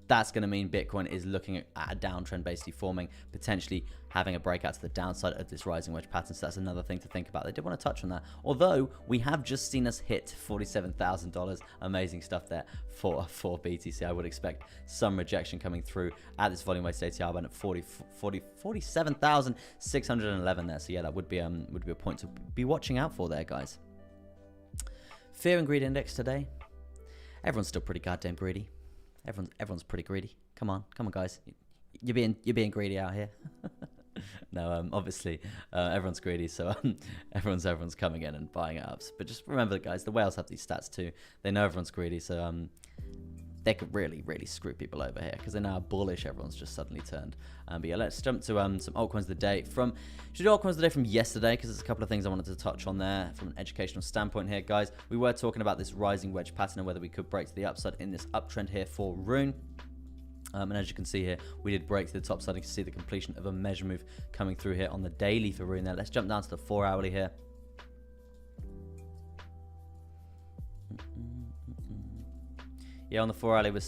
That's going to mean Bitcoin is looking at a downtrend basically forming, potentially having a breakout to the downside of this rising wedge pattern. So that's another thing to think about. I did want to touch on that. Although we have just seen us hit $47,000. Amazing stuff there for BTC. I would expect some rejection coming through at this volume weighted ATR band at 47,611 there. So yeah, that would be a point to be watching out for there, guys. Fear and greed index today. Everyone's still pretty goddamn greedy. Everyone's pretty greedy. Come on, guys. You're being greedy out here. No, obviously everyone's greedy, so everyone's coming in and buying it up. But just remember, guys, the whales have these stats too. They know everyone's greedy, so they could really screw people over here because they know how bullish everyone's just suddenly turned. But yeah, let's jump to some altcoins of the day from altcoins of the day from yesterday, because there's a couple of things I wanted to touch on there from an educational standpoint here, guys. We were talking about this rising wedge pattern and whether we could break to the upside in this uptrend here for Rune. And as you can see here, we did break to the top side. You can see the completion of a measure move coming through here on the daily for Rune there. Let's jump down to the 4-hourly here. Yeah, on the 4-hourly, we're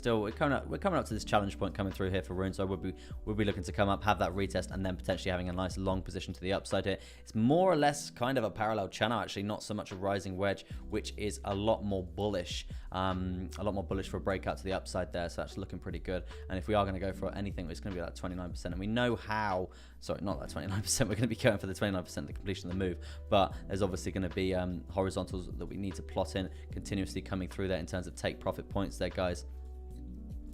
coming up to this challenge point coming through here for Rune, so we'll be looking to come up, have that retest, and then potentially having a nice long position to the upside here. It's more or less kind of a parallel channel, actually, not so much a rising wedge, which is a lot more bullish for a breakout to the upside there. So that's looking pretty good. And if we are going to go for anything, it's going to be that 29%, and we know how. Sorry, not that 29%. We're going to be going for the 29% of the completion of the move, but there's obviously going to be horizontals that we need to plot in continuously coming through there in terms of take profit points there, guys.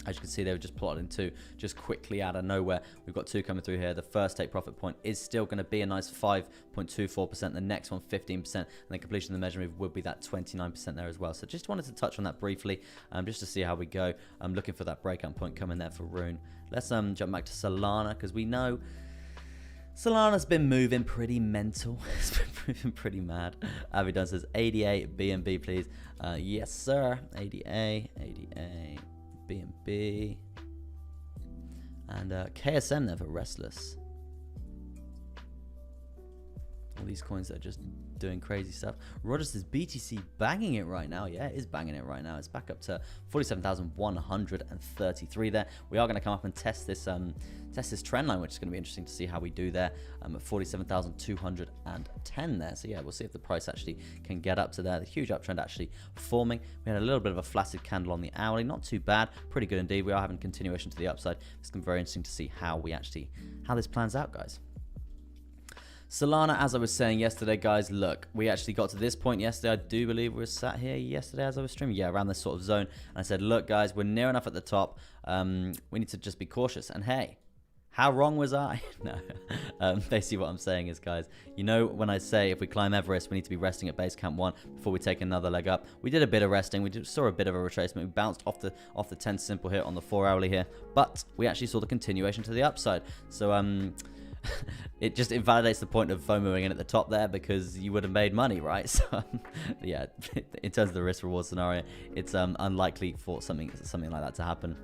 As you can see, they were just plotted in two, just quickly out of nowhere. We've got two coming through here. The first take profit point is still going to be a nice 5.24%. The next one, 15%. And then completion of the measure move would be that 29% there as well. So just wanted to touch on that briefly, just to see how we go. I'm looking for that breakout point coming there for Rune. Let's jump back to Solana, because we know Solana's been moving pretty mental. It's been moving pretty mad. Avidan says ADA, BNB, please. Yes, sir. ADA, BNB. And KSM there for Restless. All these coins that are just doing crazy stuff. Roger says BTC banging it right now. Yeah, it is banging it right now. It's back up to 47,133 there. We are going to come up and test this trend line, which is going to be interesting to see how we do there. At 47,210 there. So yeah, we'll see if the price actually can get up to there. The huge uptrend actually forming. We had a little bit of a flaccid candle on the hourly. Not too bad. Pretty good indeed. We are having continuation to the upside. It's going to be very interesting to see how this plans out, guys. Solana, as I was saying yesterday, guys, look, we actually got to this point yesterday. I do believe we were sat here yesterday as I was streaming. Yeah, around this sort of zone. And I said, look, guys, we're near enough at the top. We need to just be cautious. And hey, how wrong was I? No. Basically what I'm saying is, guys, you know when I say if we climb Everest, we need to be resting at base camp 1 before we take another leg up. We did a bit of resting. We saw a bit of a retracement. We bounced off the 10 simple here on the 4-hourly here. But we actually saw the continuation to the upside. So, it just invalidates the point of FOMOing in at the top there, because you would have made money, right? So yeah, in terms of the risk reward scenario, it's unlikely for something like that to happen.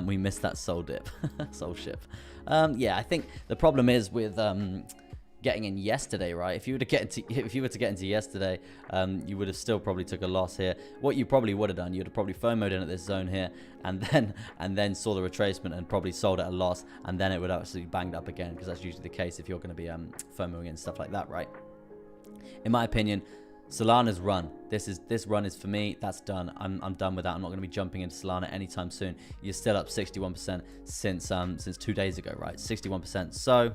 We missed that soul dip, soul ship. Yeah, I think the problem is with getting in yesterday, right? If you were to get into yesterday, you would have still probably took a loss here. What you probably would have done, you'd have probably FOMO'd in at this zone here, and then saw the retracement and probably sold at a loss, and then it would actually banged up again, because that's usually the case if you're going to be FOMOing and stuff like that, right? In my opinion, Solana's run. This run is for me. That's done. I'm done with that. I'm not going to be jumping into Solana anytime soon. You're still up 61% since 2 days ago, right? 61%. So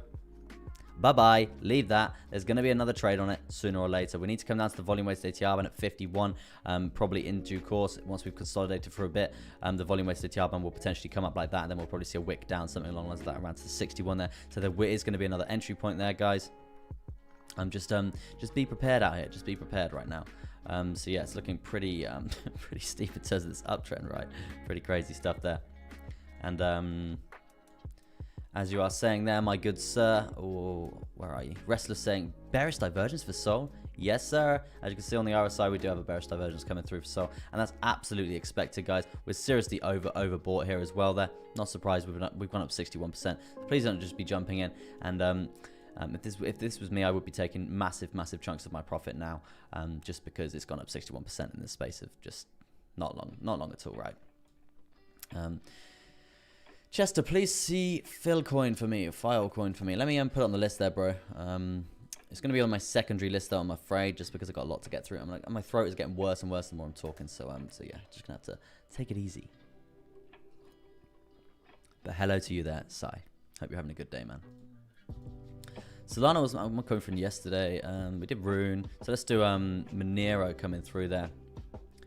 bye-bye. Leave that. There's going to be another trade on it sooner or later. We need to come down to the volume weighted ATR band at 51, probably in due course. Once we've consolidated for a bit, the volume weighted ATR band will potentially come up like that, and then we'll probably see a wick down, something along the lines of that, around to the 61 there. So there is going to be another entry point there, guys. Just be prepared out here. Just be prepared right now. So yeah, it's looking pretty pretty steep in terms of this uptrend, right? Pretty crazy stuff there. And as you are saying there, my good sir, oh, where are you? Restless saying bearish divergence for Sol. Yes, sir. As you can see on the RSI, we do have a bearish divergence coming through for Sol, and that's absolutely expected, guys. We're seriously overbought here as well. There, not surprised. We've gone up 61%. Please don't just be jumping in. And if this was me, I would be taking massive chunks of my profit now, just because it's gone up 61% in the space of just not long at all, right? Chester, please see Filecoin for me, or Filecoin for me. Let me put it on the list there, bro. It's going to be on my secondary list, though, I'm afraid, just because I've got a lot to get through. My throat is getting worse and worse the more I'm talking, so yeah, just going to have to take it easy. But hello to you there, Sai. Hope you're having a good day, man. Solana was my coin from yesterday. We did Rune, so let's do Monero coming through there,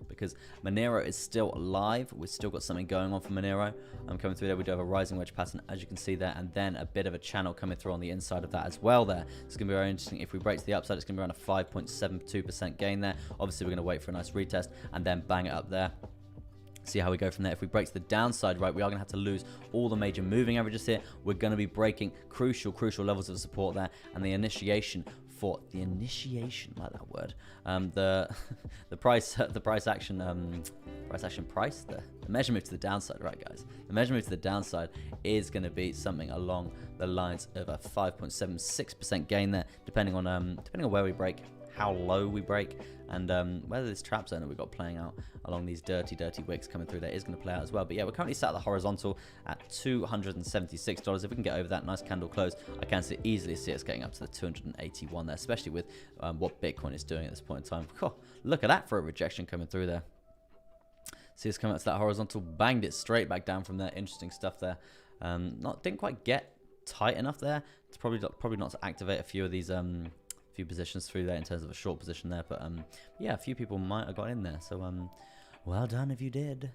because Monero is still alive. We've still got something going on for Monero. Coming through there, we do have a rising wedge pattern, as you can see there, and then a bit of a channel coming through on the inside of that as well there. It's going to be very interesting. If we break to the upside, it's going to be around a 5.72% gain there. Obviously, we're going to wait for a nice retest and then bang it up there. See how we go from there. If we break to the downside, right, we are going to have to lose all the major moving averages here. We're going to be breaking crucial levels of support there, and the initiation, like that word, the price action the measure move to the downside, right, guys? The measure move to the downside is going to be something along the lines of a 5.76% gain there, depending on where we break, how low we break, and whether this trap zone that we've got playing out along these dirty wicks coming through there is going to play out as well. But yeah, we're currently sat at the horizontal at $276. If we can get over that nice candle close, I can easily see us getting up to the 281 there, especially with what Bitcoin is doing at this point in time. Oh, look at that for a rejection coming through there. See us coming up to that horizontal, banged it straight back down from there. Interesting stuff there. Didn't quite get tight enough there. It's probably not to activate a few of these few positions through there in terms of a short position there, but yeah, a few people might have got in there, so well done if you did.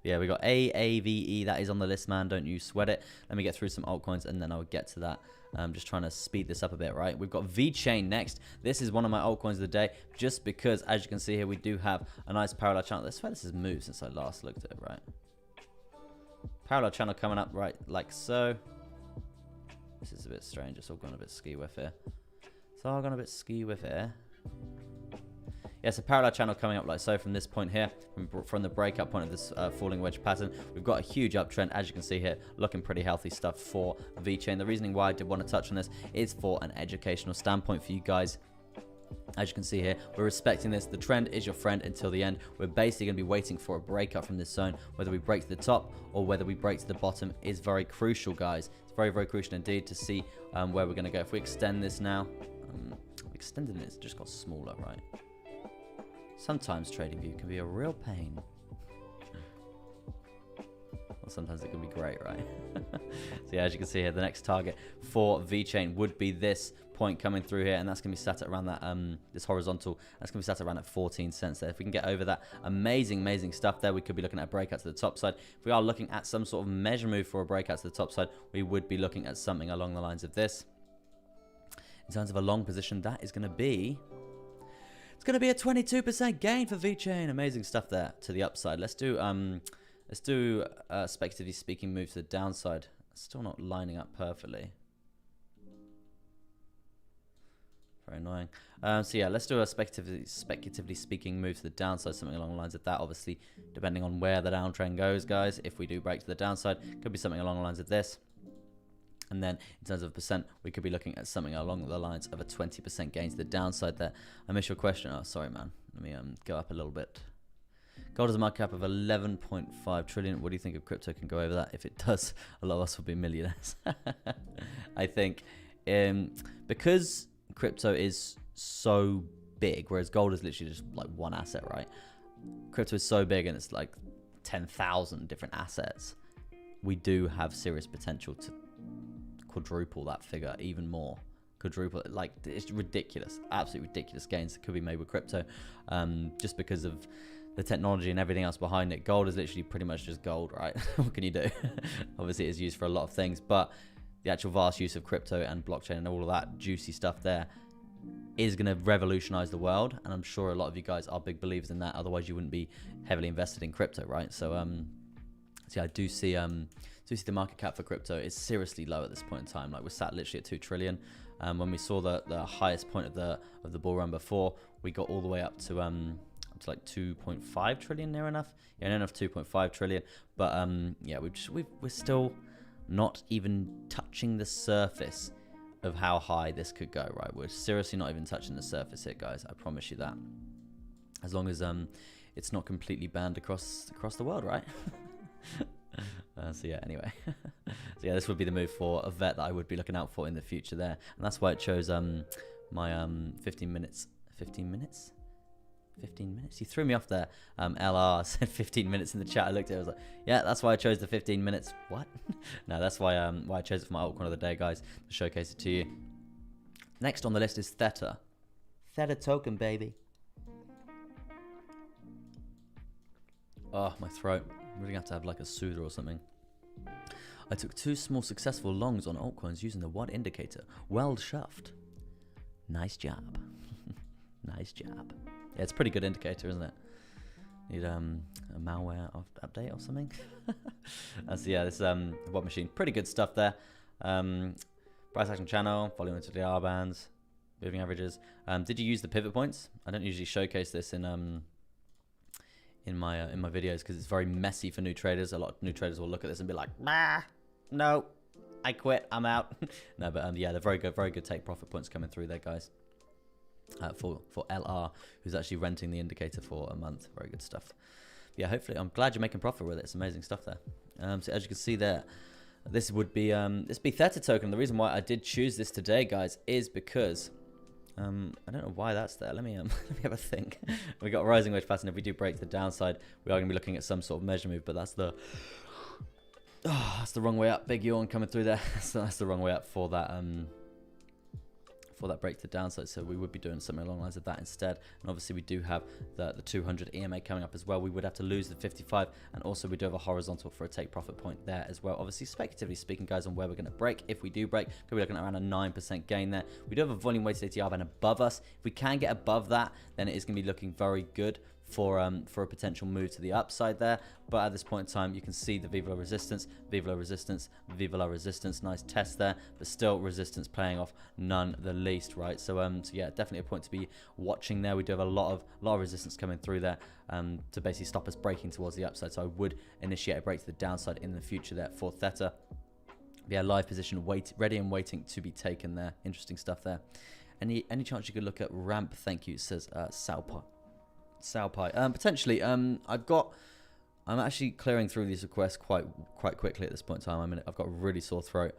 Yeah, we got AAVE, that is on the list, man. Don't you sweat it. Let me get through some altcoins and then I'll get to that. I'm just trying to speed this up a bit, right? We've got V-Chain next. This is one of my altcoins of the day, just because, as you can see here, we do have a nice parallel channel. I swear this has moved since I last looked at it, right? Parallel channel coming up, right, like so. This is a bit strange. It's all gone a bit ski-whiff here. It's all gone a bit ski-whiff here. Yeah, it's a parallel channel coming up like so from this point here, from the breakout point of this falling wedge pattern. We've got a huge uptrend, as you can see here, looking pretty healthy stuff for V-Chain. The reasoning why I did want to touch on this is for an educational standpoint for you guys. As you can see here, we're respecting this. The trend is your friend until the end. We're basically going to be waiting for a breakout from this zone. Whether we break to the top or whether we break to the bottom is very crucial, guys. It's very crucial indeed to see where we're going to go. If we extend this now, extending it's just got smaller, right? Sometimes TradingView can be a real pain. Well, sometimes it can be great, right? So yeah, as you can see here, the next target for V-Chain would be this point coming through here, and that's going to be sat at around that this horizontal. That's going to be sat around at 14 cents there. If we can get over that, amazing stuff there. We could be looking at a breakout to the top side. If we are looking at some sort of measure move for a breakout to the top side, we would be looking at something along the lines of this. In terms of a long position, that is going to be... It's going to be a 22% gain for V-Chain. Amazing stuff there to the upside. Let's do speculatively speaking move to the downside. Still not lining up perfectly. Very annoying. So yeah, let's do a speculatively speaking move to the downside, something along the lines of that. Obviously, depending on where the downtrend goes, guys. If we do break to the downside, could be something along the lines of this. And then in terms of percent, we could be looking at something along the lines of a 20% gain to the downside there. I missed your question. Oh, sorry, man. Let me go up a little bit. Gold has a market cap of 11.5 trillion. What do you think of crypto can go over that? If it does, a lot of us will be millionaires. I think because crypto is so big, whereas gold is literally just like one asset, right? Crypto is so big and it's like 10,000 different assets. We do have serious potential to quadruple that figure, even more. Quadruple it. Like, it's ridiculous, absolutely ridiculous gains that could be made with crypto, just because of the technology and everything else behind it. Gold is literally pretty much just gold, right? What can you do? Obviously, it's used for a lot of things, but the actual vast use of crypto and blockchain and all of that juicy stuff there is going to revolutionize the world, and I'm sure a lot of you guys are big believers in that. Otherwise, you wouldn't be heavily invested in crypto, right? So, I do see the market cap for crypto is seriously low at this point in time. Like, we're sat literally at 2 trillion. When we saw the highest point of the bull run before, we got all the way up to like 2.5 trillion, near enough. Yeah, near enough 2.5 trillion. But yeah, we're still not even touching the surface of how high this could go, right? We're seriously not even touching the surface here, guys. I promise you that. As long as it's not completely banned across the world, right? So yeah, anyway. So yeah, this would be the move for a vet that I would be looking out for in the future there. And that's why it chose my 15 minutes. 15 minutes? 15 minutes? You threw me off there. LR said 15 minutes in the chat. I looked at it, I was like, yeah, that's why I chose the 15 minutes. What? No, that's why I chose it for my altcoin of the day, guys, to showcase it to you. Next on the list is Theta. Theta token, baby. Oh, my throat. I'm really going to have like a soother or something. I took 2 small successful longs on altcoins using the WAD indicator. Well shoved. Nice job. Nice job. Yeah, it's a pretty good indicator, isn't it? Need a malware update or something. So yeah, this WAD machine, pretty good stuff there. Price action channel, volume into the R bands, moving averages. Did you use the pivot points? I don't usually showcase this in my videos because it's very messy for new traders. A lot of new traders will look at this and be like, nah, no, I quit, I'm out. No, but yeah, they're very good take profit points coming through there, guys. For LR, who's actually renting the indicator for a month. Very good stuff. Yeah, hopefully, I'm glad you're making profit with it. It's amazing stuff there. So as you can see there, this would be Theta token. The reason why I did choose this today, guys, is because I don't know why that's there. Let me let me have a think. We got a rising wedge pattern. If we do break to the downside, we are going to be looking at some sort of measure move, but that's the wrong way up. Big yawn coming through there. So that's the wrong way up for that break to the downside. So we would be doing something along the lines of that instead. And obviously we do have the 200 EMA coming up as well. We would have to lose the 55, and also we do have a horizontal for a take profit point there as well. Obviously, speculatively speaking, guys, on where we're going to break. If we do break, could be looking at around a 9% gain there. We do have a volume weighted ATR band above us. If we can get above that, then it is going to be looking very good for a potential move to the upside there. But at this point in time, you can see the Viva resistance, Viva resistance, Viva resistance. Nice test there, but still resistance playing off none the least, right? So yeah, definitely a point to be watching there. We do have a lot of resistance coming through there to basically stop us breaking towards the upside. So I would initiate a break to the downside in the future there for Theta. Yeah, live position, ready and waiting to be taken there. Interesting stuff there. Any chance you could look at ramp? Thank you, says Salpi. Potentially. I'm actually clearing through these requests quite quickly at this point in time. I've got a really sore throat.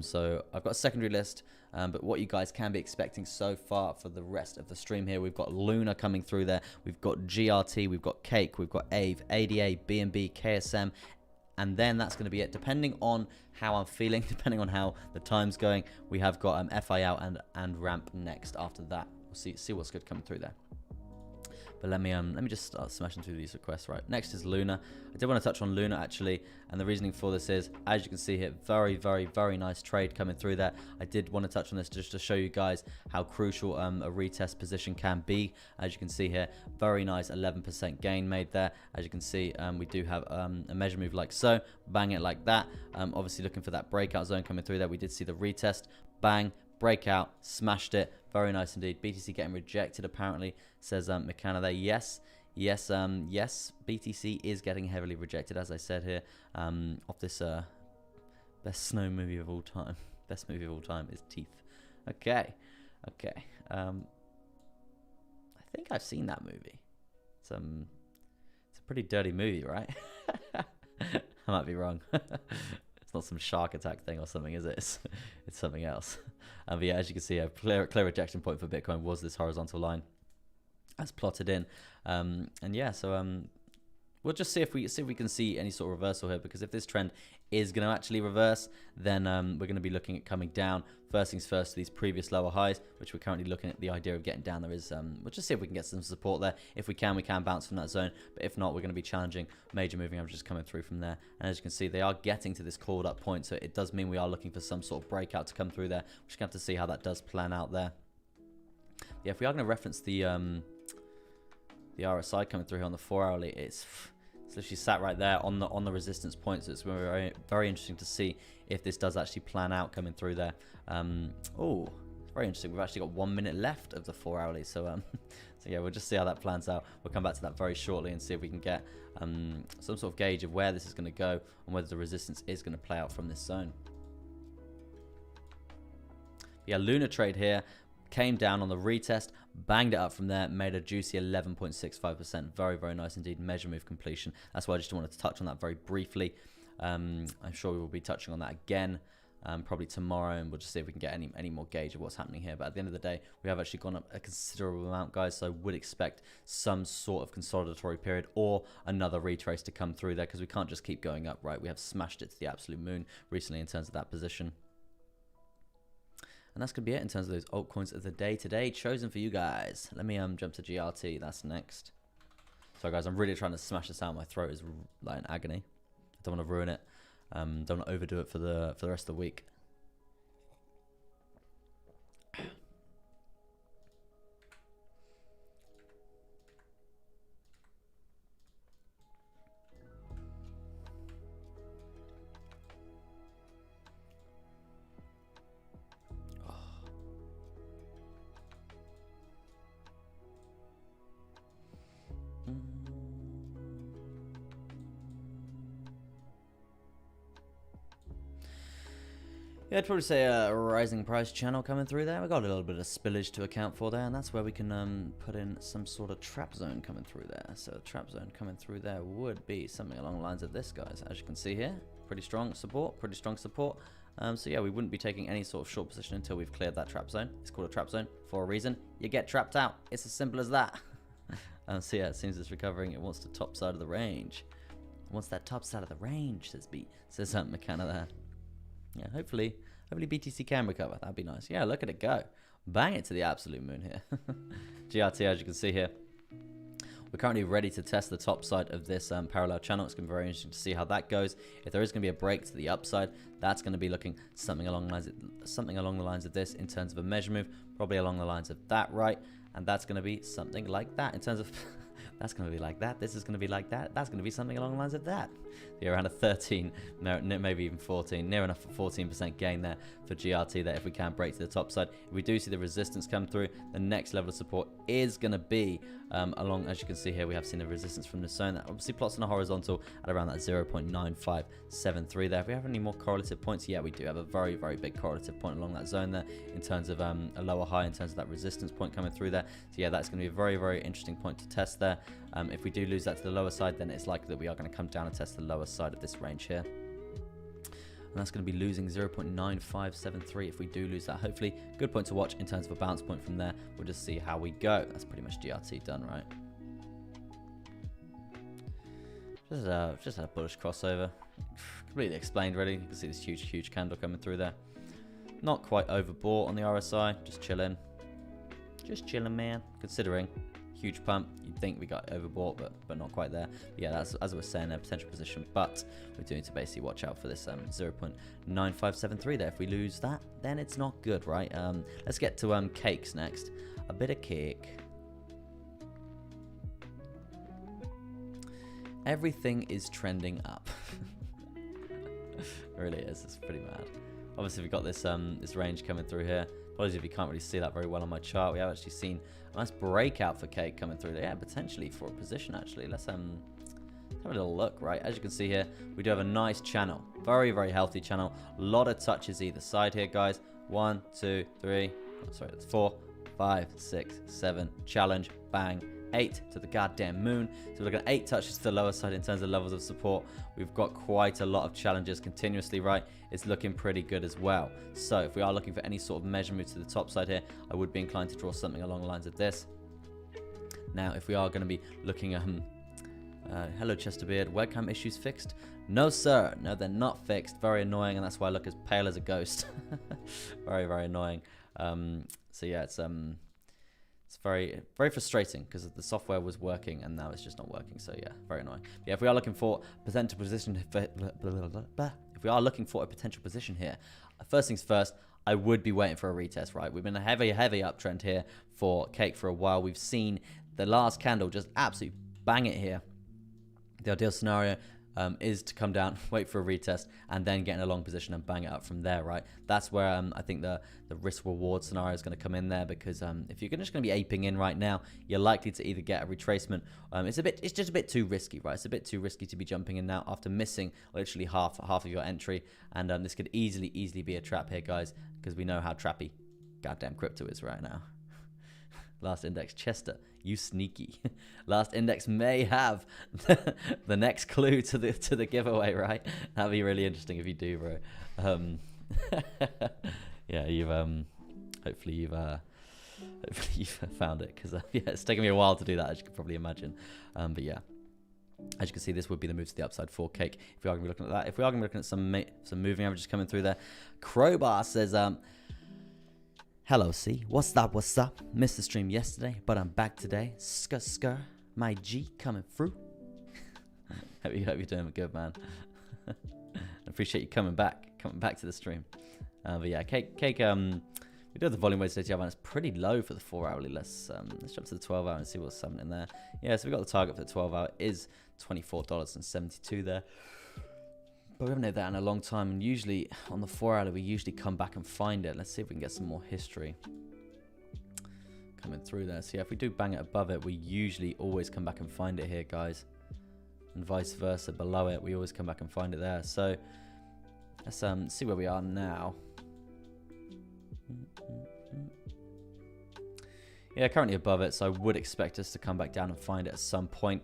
So I've got a secondary list, but what you guys can be expecting so far for the rest of the stream here, we've got Luna coming through there, we've got GRT, we've got Cake, we've got AVE, ADA, BNB, KSM, and then that's going to be it. Depending on how I'm feeling, depending on how the time's going, we have got FI out and ramp next after that. We'll see what's good coming through there. But let me just start smashing through these requests. Right, next is Luna. I did want to touch on Luna actually, and the reasoning for this is, as you can see here, very nice trade coming through there. I did want to touch on this just to show you guys how crucial a retest position can be. As you can see here, very nice 11% gain made there. As you can see, we do have a measure move like so, bang it like that. Obviously looking for that breakout zone coming through there. We did see the retest, bang, breakout, smashed it. Very nice indeed. BTC getting rejected apparently, says McKenna there. Yes, BTC is getting heavily rejected, as I said here, off this best snow movie of all time. Best movie of all time is Teeth. Okay. I think I've seen that movie. It's a pretty dirty movie, right? I might be wrong. It's not some shark attack thing or something, is it? It's something else. But yeah, as you can see, a clear rejection point for Bitcoin was this horizontal line. as plotted in. And yeah, so we'll just see if we can see any sort of reversal here, because if this trend is going to actually reverse, then we're going to be looking at coming down. First things first, to these previous lower highs, which we're currently looking at the idea of getting down. There is, we'll just see if we can get some support there. If we can bounce from that zone. But if not, we're going to be challenging major moving averages coming through from there. And as you can see, they are getting to this called up point. So it does mean we are looking for some sort of breakout to come through there. We're just going to have to see how that does plan out there. Yeah, if we are going to reference the RSI coming through here on the 4-hourly, it's literally sat right there on the resistance point. So it's very, very interesting to see if this does actually plan out coming through there. Oh, it's very interesting. We've actually got 1 minute left of the 4-hourly. So so yeah, we'll just see how that plans out. We'll come back to that very shortly and see if we can get some sort of gauge of where this is going to go and whether the resistance is going to play out from this zone. Yeah, Luna trade here. Came down on the retest, banged it up from there, made a juicy 11.65%. Very, very nice indeed. Measure move completion. That's why I just wanted to touch on that very briefly. I'm sure we will be touching on that again probably tomorrow, and we'll just see if we can get any more gauge of what's happening here. But at the end of the day, we have actually gone up a considerable amount, guys, so I would expect some sort of consolidatory period or another retrace to come through there, because we can't just keep going up, right? We have smashed it to the absolute moon recently in terms of that position. And that's going to be it in terms of those altcoins of the day today, chosen for you guys. Let me jump to GRT. That's next. Sorry, guys. I'm really trying to smash this out. My throat is like in agony. I don't want to ruin it. Don't want to overdo it for the rest of the week. Yeah, I'd probably say a rising price channel coming through there. We've got a little bit of spillage to account for there, and that's where we can put in some sort of trap zone coming through there. So a trap zone coming through there would be something along the lines of this, guys. As you can see here, pretty strong support, so yeah, we wouldn't be taking any sort of short position until we've cleared that trap zone. It's called a trap zone for a reason. You get trapped out. It's as simple as that. So yeah, it seems it's recovering. It wants the top side of the range. It wants that top side of the range, says McKenna there. Yeah, hopefully BTC can recover. That'd be nice. Yeah, look at it go. Bang it to the absolute moon here. GRT, as you can see here. We're currently ready to test the top side of this parallel channel. It's going to be very interesting to see how that goes. If there is going to be a break to the upside, that's going to be looking something along the lines of this in terms of a measure move, probably along the lines of that, right? And that's going to be something like that in terms of that's going to be like that. This is going to be like that. That's going to be something along the lines of that. Yeah, around a 13, maybe even 14, near enough a 14% gain there for GRT there if we can break to the top side. If we do see the resistance come through, the next level of support is going to be along, as you can see here, we have seen the resistance from the zone that obviously plots on a horizontal at around that 0.9573 there. If we have any more correlative points, yeah, we do have a very, very big correlative point along that zone there in terms of a lower high, in terms of that resistance point coming through there. So yeah, that's going to be a very, very interesting point to test there. If we do lose that to the lower side, then it's likely that we are going to come down and test the lower side of this range here. And that's going to be losing 0.9573 if we do lose that. Hopefully, good point to watch in terms of a bounce point from there. We'll just see how we go. That's pretty much GRT done, right? Just a bullish crossover. Completely explained, really. You can see this huge candle coming through there. Not quite overbought on the RSI. Just chilling. Just chilling, man. Considering huge pump, you'd think we got overbought, but not quite there. But yeah, that's, as I was saying, a potential position, but we do need to basically watch out for this 0.9573 there. If we lose that, then it's not good, right? Let's get to cakes next. A bit of cake. Everything is trending up. It really is. It's pretty mad. Obviously, we've got this this range coming through here. Apologies if you can't really see that very well on my chart. We have actually seen a nice breakout for cake coming through there. Yeah, potentially for a position, actually. Let's have a little look, right? As you can see here, we do have a nice channel. Very, very healthy channel. A lot of touches either side here, guys. 1, 2, 3. Oh, sorry, that's 4, 5, 6, 7. Challenge. Bang. 8 to the goddamn moon. So we're looking at 8 touches to the lower side in terms of levels of support. We've got quite a lot of challenges continuously, right? It's looking pretty good as well. So if we are looking for any sort of measure move to the top side here, I would be inclined to draw something along the lines of this. Now, if we are going to be looking at hello Chesterbeard, webcam issues fixed? No sir, no they're not fixed. Very annoying, and that's why I look as pale as a ghost. Very, very annoying. So yeah, it's very, very frustrating because the software was working and now it's just not working. So yeah, very annoying. But yeah, if we are looking for potential position, if we are looking for a potential position here, first things first, I would be waiting for a retest, right? We've been a heavy, heavy uptrend here for cake for a while. We've seen the last candle just absolutely bang it here. The ideal scenario is to come down, wait for a retest, and then get in a long position and bang it up from there, right? That's where I think the risk-reward scenario is going to come in there, because if you're just going to be aping in right now, you're likely to either get a retracement. It's just a bit too risky, right? It's a bit too risky to be jumping in now after missing literally half of your entry, and this could easily be a trap here, guys, because we know how trappy goddamn crypto is right now. Last index, Chester, you sneaky. Last index may have the next clue to the giveaway, right? That'd be really interesting if you do, bro. Yeah, you've hopefully you've found it, because yeah, it's taken me a while to do that, as you can probably imagine. But yeah, as you can see, this would be the move to the upside for cake. If we are going to be looking at that, if we are going to be looking at some moving averages coming through there, Crowbar says hello, C. What's up? What's up? Missed the stream yesterday, but I'm back today. Skr, my G coming through. hope you're doing good, man. I appreciate you coming back to the stream. But yeah, cake. We do have the volume weight today, and it's pretty low for the 4 hourly. Let's jump to the 12 hour and see what's happening there. Yeah, so we got the target for the 12 hour is $24.72 there. But we haven't had that in a long time, and usually on the 4 hour we usually come back and find it. Let's see if we can get some more history coming through there. So yeah, if we do bang it above it, we usually always come back and find it here, guys, and vice versa. Below it, we always come back and find it there. So let's see where we are now. Yeah, currently above it, so I would expect us to come back down and find it at some point.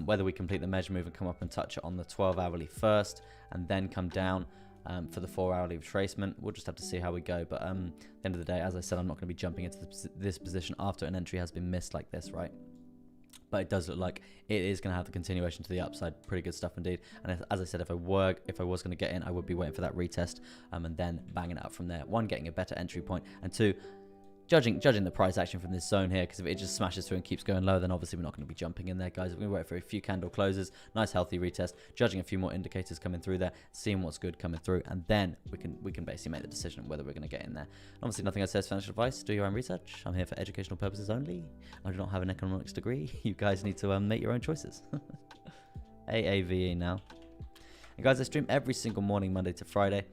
Whether we complete the measure move and come up and touch it on the 12 hourly first and then come down for the 4 hourly retracement, we'll just have to see how we go. But at the end of the day, as I said, I'm not going to be jumping into this position after an entry has been missed like this, right? But it does look like it is going to have the continuation to the upside. Pretty good stuff indeed. And as I said, if I was going to get in, I would be waiting for that retest and then banging it up from there. One, getting a better entry point, and two, judging the price action from this zone here, because if it just smashes through and keeps going low, then obviously we're not going to be jumping in there, guys. We're going to wait for a few candle closes, nice healthy retest, judging a few more indicators coming through there, seeing what's good coming through, and then we can basically make the decision whether we're going to get in there. Obviously, nothing I say is financial advice. Do your own research. I'm here for educational purposes only. I do not have an economics degree. You guys need to make your own choices. AAVE now. And guys, I stream every single morning, Monday to Friday.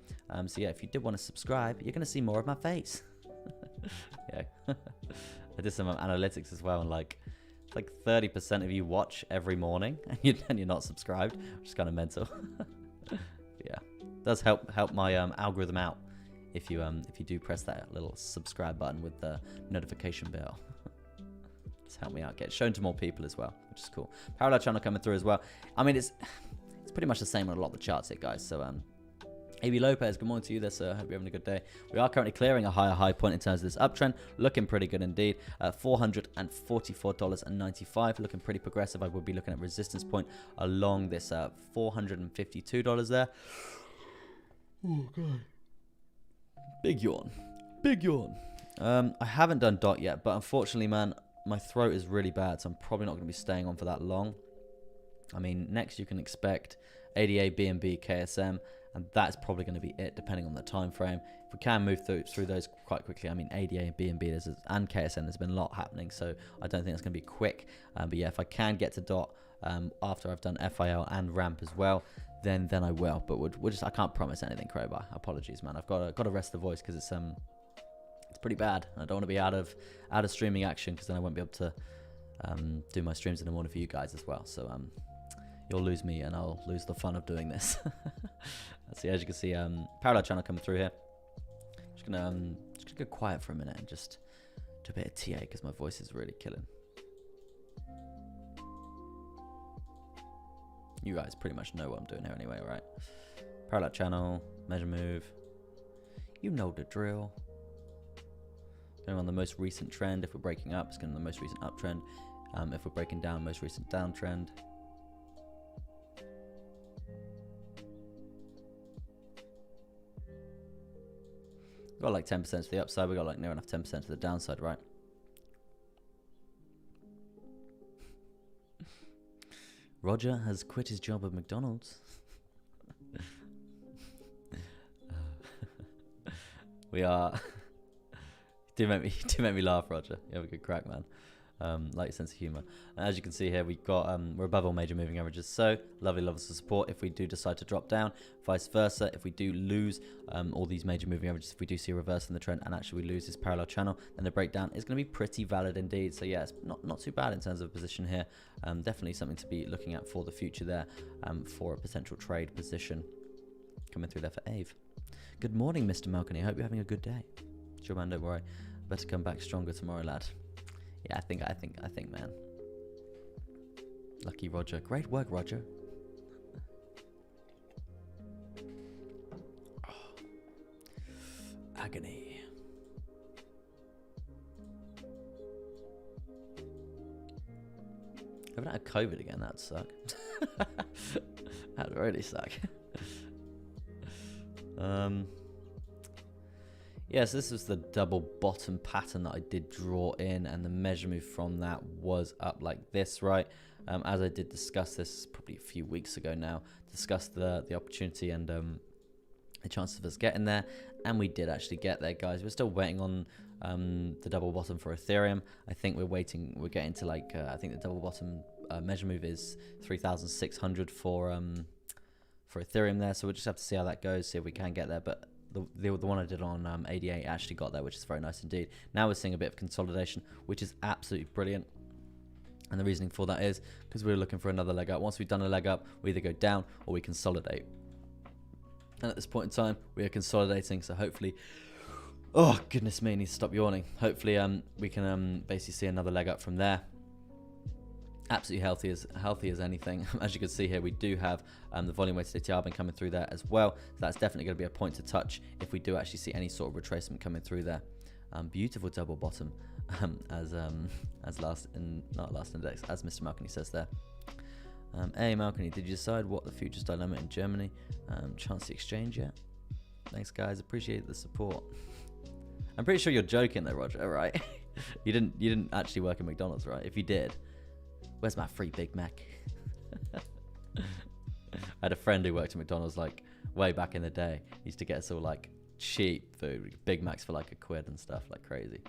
So yeah, if you did want to subscribe, you're going to see more of my face. Yeah. I did some analytics as well, and like 30% of you watch every morning and you're not subscribed, which is kind of mental. Yeah, it does help my algorithm out if you do press that little subscribe button with the notification bell. Just help me out, get shown to more people as well, which is cool. Parallel channel coming through as well. I mean, it's pretty much the same on a lot of the charts here, guys. So AB Lopez, good morning to you there, sir. Hope you're having a good day. We are currently clearing a higher high point in terms of this uptrend. Looking pretty good indeed. $444.95. Looking pretty progressive. I would be looking at resistance point along this $452 there. Oh, God. Big yawn. Big yawn. I haven't done DOT yet, but unfortunately, man, my throat is really bad, so I'm probably not going to be staying on for that long. I mean, next you can expect ADA, BNB, KSM, and that's probably going to be it, depending on the time frame. If we can move through those quite quickly, I mean, ADA and BNB and KSM, there's been a lot happening, so I don't think it's going to be quick. But yeah, if I can get to DOT after I've done FIL and RAMP as well, then I will. But we'll just, I can't promise anything, Crowbar. Apologies, man. I've got to rest the voice because it's pretty bad. I don't want to be out of streaming action, because then I won't be able to do my streams in the morning for you guys as well. So you'll lose me and I'll lose the fun of doing this. So as you can see, parallel channel coming through here. Just gonna go quiet for a minute and just do a bit of TA, because my voice is really killing. You guys pretty much know what I'm doing here anyway, right? Parallel channel, measure move. You know the drill. Going on the most recent trend. If we're breaking up, it's going on the most recent uptrend. if we're breaking down most recent downtrend. We've got like 10% to the upside. We've got like near enough 10% to the downside, right? Roger has quit his job at McDonald's. We are... do make me laugh, Roger. You have a good crack, man. Like your sense of humor. And as you can see here, we've got we're above all major moving averages, so lovely levels of support if we do decide to drop down. Vice versa, if we do lose all these major moving averages, if we do see a reverse in the trend and actually we lose this parallel channel, then the breakdown is going to be pretty valid indeed. So yeah, it's not too bad in terms of a position here. Definitely something to be looking at for the future there, for a potential trade position. Coming through there for Ave. Good morning, Mr. Malconey. I hope you're having a good day. Sure, man, don't worry. Better come back stronger tomorrow, lad. Yeah, I think, man. Lucky Roger. Great work, Roger. Oh. Agony. I haven't had COVID again. That'd suck. That'd really suck. Yeah, so this was the double bottom pattern that I did draw in, and the measure move from that was up like this, right? As I did discuss this probably a few weeks ago now, discussed the opportunity and the chances of us getting there, and we did actually get there, guys. We're still waiting on the double bottom for Ethereum. I think we're getting to like, I think the double bottom measure move is 3,600 for Ethereum there, so we'll just have to see how that goes, see if we can get there, but the one I did on 88 actually got there, which is very nice indeed. Now we're seeing a bit of consolidation, which is absolutely brilliant. And the reasoning for that is because we're looking for another leg up. Once we've done a leg up, we either go down or we consolidate. And at this point in time, we are consolidating. So hopefully, oh goodness me, I need to stop yawning. Hopefully, we can basically see another leg up from there. Absolutely healthy as anything. As you can see here, we do have the volume weighted ATR been coming through there as well. So that's definitely going to be a point to touch if we do actually see any sort of retracement coming through there. Beautiful double bottom, as last index, as Mr. Malconey says there. Hey Malconey, did you decide what the future's dilemma in Germany? Chance the exchange yet? Thanks guys, appreciate the support. I'm pretty sure you're joking there, Roger. Right? you didn't actually work at McDonald's, right? If you did, where's my free Big Mac? I had a friend who worked at McDonald's like way back in the day. He used to get us all like cheap food, Big Macs for like $1 and stuff, like crazy.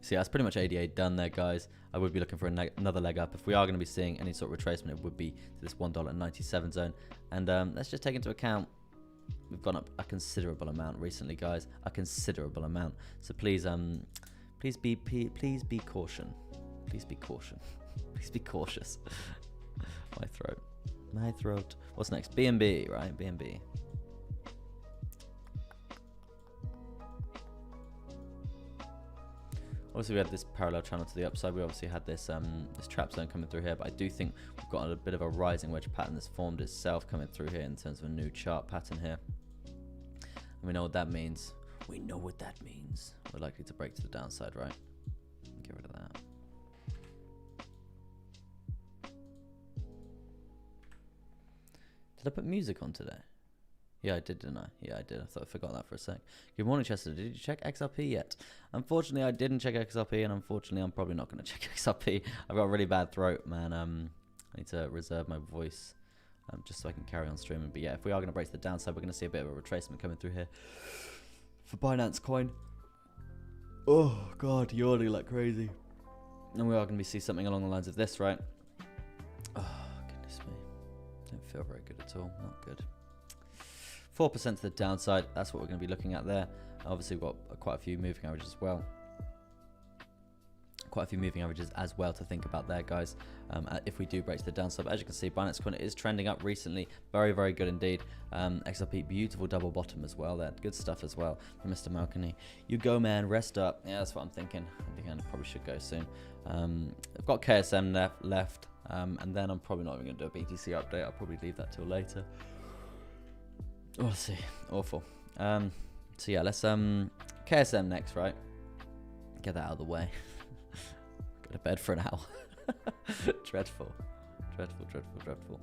So yeah, that's pretty much ADA done there, guys. I would be looking for another leg up. If we are going to be seeing any sort of retracement, it would be to this $1.97 zone. And let's just take into account we've gone up a considerable amount recently, guys. A considerable amount. So please be caution. Please be caution. Please be cautious. My throat. What's next? BNB, right? BNB. Obviously, we had this parallel channel to the upside. We obviously had this this trap zone coming through here, but I do think we've got a bit of a rising wedge pattern that's formed itself coming through here in terms of a new chart pattern here. And we know what that means. We know what that means. We're likely to break to the downside, right? Get rid of that. Did I put music on today? Yeah, I did, didn't I? Yeah, I did. I thought I forgot that for a sec. Good morning, Chester. Did you check XRP yet? Unfortunately, I didn't check XRP, and unfortunately, I'm probably not going to check XRP. I've got a really bad throat, man. I need to reserve my voice just so I can carry on streaming. But yeah, if we are going to break to the downside, we're going to see a bit of a retracement coming through here for Binance Coin. Oh, God, yawning like crazy. And we are going to see something along the lines of this, right? Oh, goodness me. Don't feel very good at all. Not good. 4% to the downside, that's what we're going to be looking at there. Obviously, we've got quite a few moving averages as well. Quite a few moving averages as well to think about there, guys, if we do break to the downside. But as you can see, Binance Coin is trending up recently. Very, very good indeed. XRP, beautiful double bottom as well there. Good stuff as well from Mr. Malconey. You go, man. Rest up. Yeah, that's what I'm thinking. I'm thinking I probably should go soon. I've got KSM left, and then I'm probably not even going to do a BTC update. I'll probably leave that till later. Oh, let's see. Awful. So yeah, let's KSM next, right? Get that out of the way. Go to bed for an hour. Dreadful. Dreadful, dreadful, dreadful.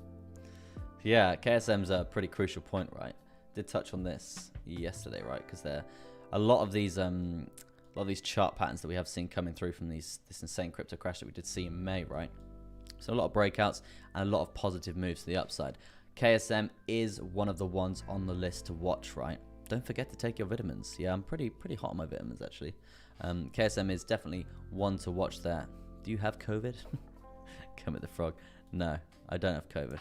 Yeah, KSM's a pretty crucial point, right? Did touch on this yesterday, right? Because a lot of these chart patterns that we have seen coming through from this insane crypto crash that we did see in May, right? So a lot of breakouts and a lot of positive moves to the upside. KSM is one of the ones on the list to watch, right? Don't forget to take your vitamins. Yeah, I'm pretty hot on my vitamins, actually. KSM is definitely one to watch there. Do you have COVID? Kermit the Frog. No, I don't have COVID.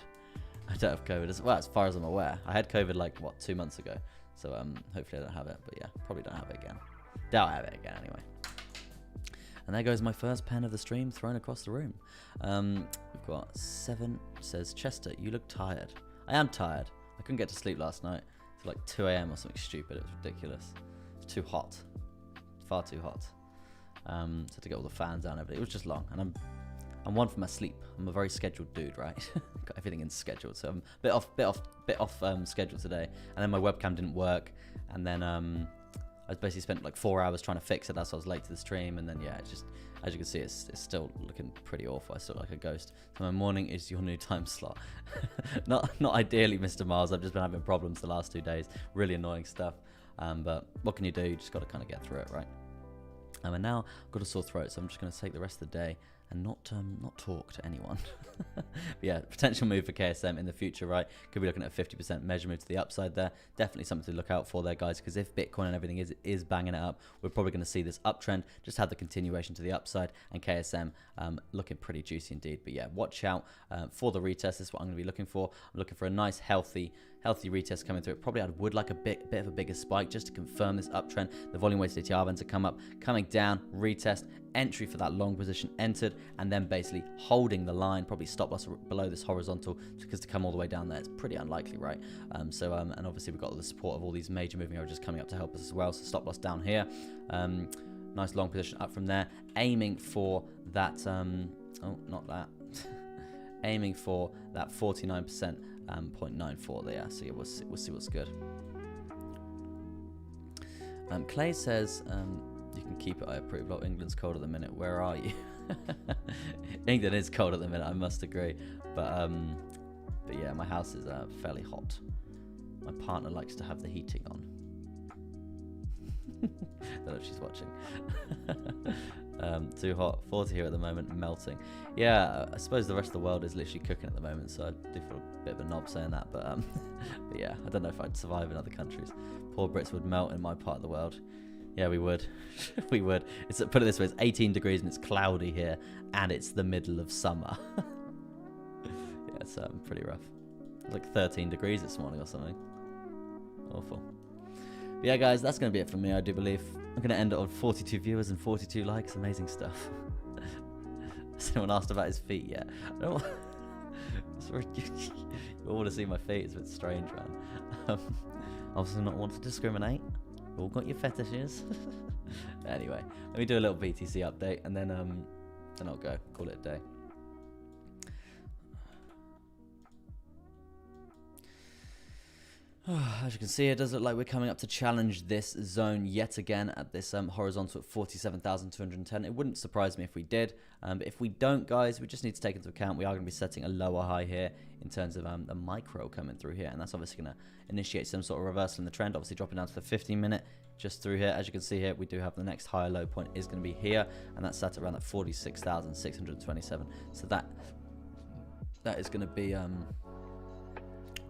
I don't have COVID. Well, as far as I'm aware. I had COVID like, what, 2 months ago. So hopefully I don't have it. But yeah, probably don't have it again. Doubt I have it again anyway. And there goes my first pen of the stream thrown across the room. We've got 7. Says, Chester, you look tired. I am tired. I couldn't get to sleep last night till like 2 a.m. or something stupid. It was ridiculous. It's too hot. Far too hot. So to get all the fans down, everything. It was just long. And I'm one for my sleep. I'm a very scheduled dude, right? Got everything in scheduled. So I'm a bit off schedule today. And then my webcam didn't work. And then I basically spent like 4 hours trying to fix it. That's why I was late to the stream. And then, yeah, it's just, as you can see, it's still looking pretty awful. I still look like a ghost. So my morning is your new time slot. not ideally, Mr. Mars. I've just been having problems the last 2 days. Really annoying stuff. But what can you do? You just got to kind of get through it, right? And now I've got a sore throat, so I'm just going to take the rest of the day and not talk to anyone. But yeah, potential move for KSM in the future, right? Could be looking at a 50% measure move to the upside there. Definitely something to look out for there, guys, because if Bitcoin and everything is banging it up, we're probably going to see this uptrend just have the continuation to the upside, and KSM looking pretty juicy indeed. But yeah, watch out for the retest. This is what I'm going to be looking for. I'm looking for a nice, healthy retest coming through. Probably I would like a bit of a bigger spike just to confirm this uptrend. The volume weighted ATR band to come up, coming down, retest, entry for that long position entered, and then basically holding the line, probably stop loss below this horizontal, because to come all the way down there, it's pretty unlikely, right? And obviously we've got the support of all these major moving averages coming up to help us as well. So stop loss down here. Nice long position up from there, aiming for that, not that, aiming for that 49%. 0.94 there, so yeah, we'll see what's good. Clay says, you can keep it, I approve. Oh, England's cold at the minute. Where are you? England is cold at the minute, I must agree. But yeah, my house is fairly hot. My partner likes to have the heating on. I don't know if she's watching. Too hot. 40 here at the moment, melting. Yeah, I suppose the rest of the world is literally cooking at the moment, so I do feel a bit of a knob saying that. But yeah, I don't know if I'd survive in other countries. Poor Brits would melt in my part of the world. Yeah, we would. We would. Put it this way, it's 18 degrees and it's cloudy here, and it's the middle of summer. Yeah, it's pretty rough. It was like 13 degrees this morning or something. Awful. But yeah, guys, that's going to be it from me, I do believe. I'm going to end it on 42 viewers and 42 likes. Amazing stuff. Has anyone asked about his feet yet? I don't want... You all want to see my feet. It's a bit strange, man. Also not want to discriminate. You all got your fetishes. Anyway, let me do a little BTC update, and then I'll go. Call it a day. As you can see, it does look like we're coming up to challenge this zone yet again at this horizontal at 47,210. It wouldn't surprise me if we did, but if we don't, guys, we just need to take into account we are going to be setting a lower high here in terms of the micro coming through here, and that's obviously going to initiate some sort of reversal in the trend, obviously dropping down to the 15-minute just through here. As you can see here, we do have the next higher low point is going to be here, and that's set around that 46,627. So that is going to be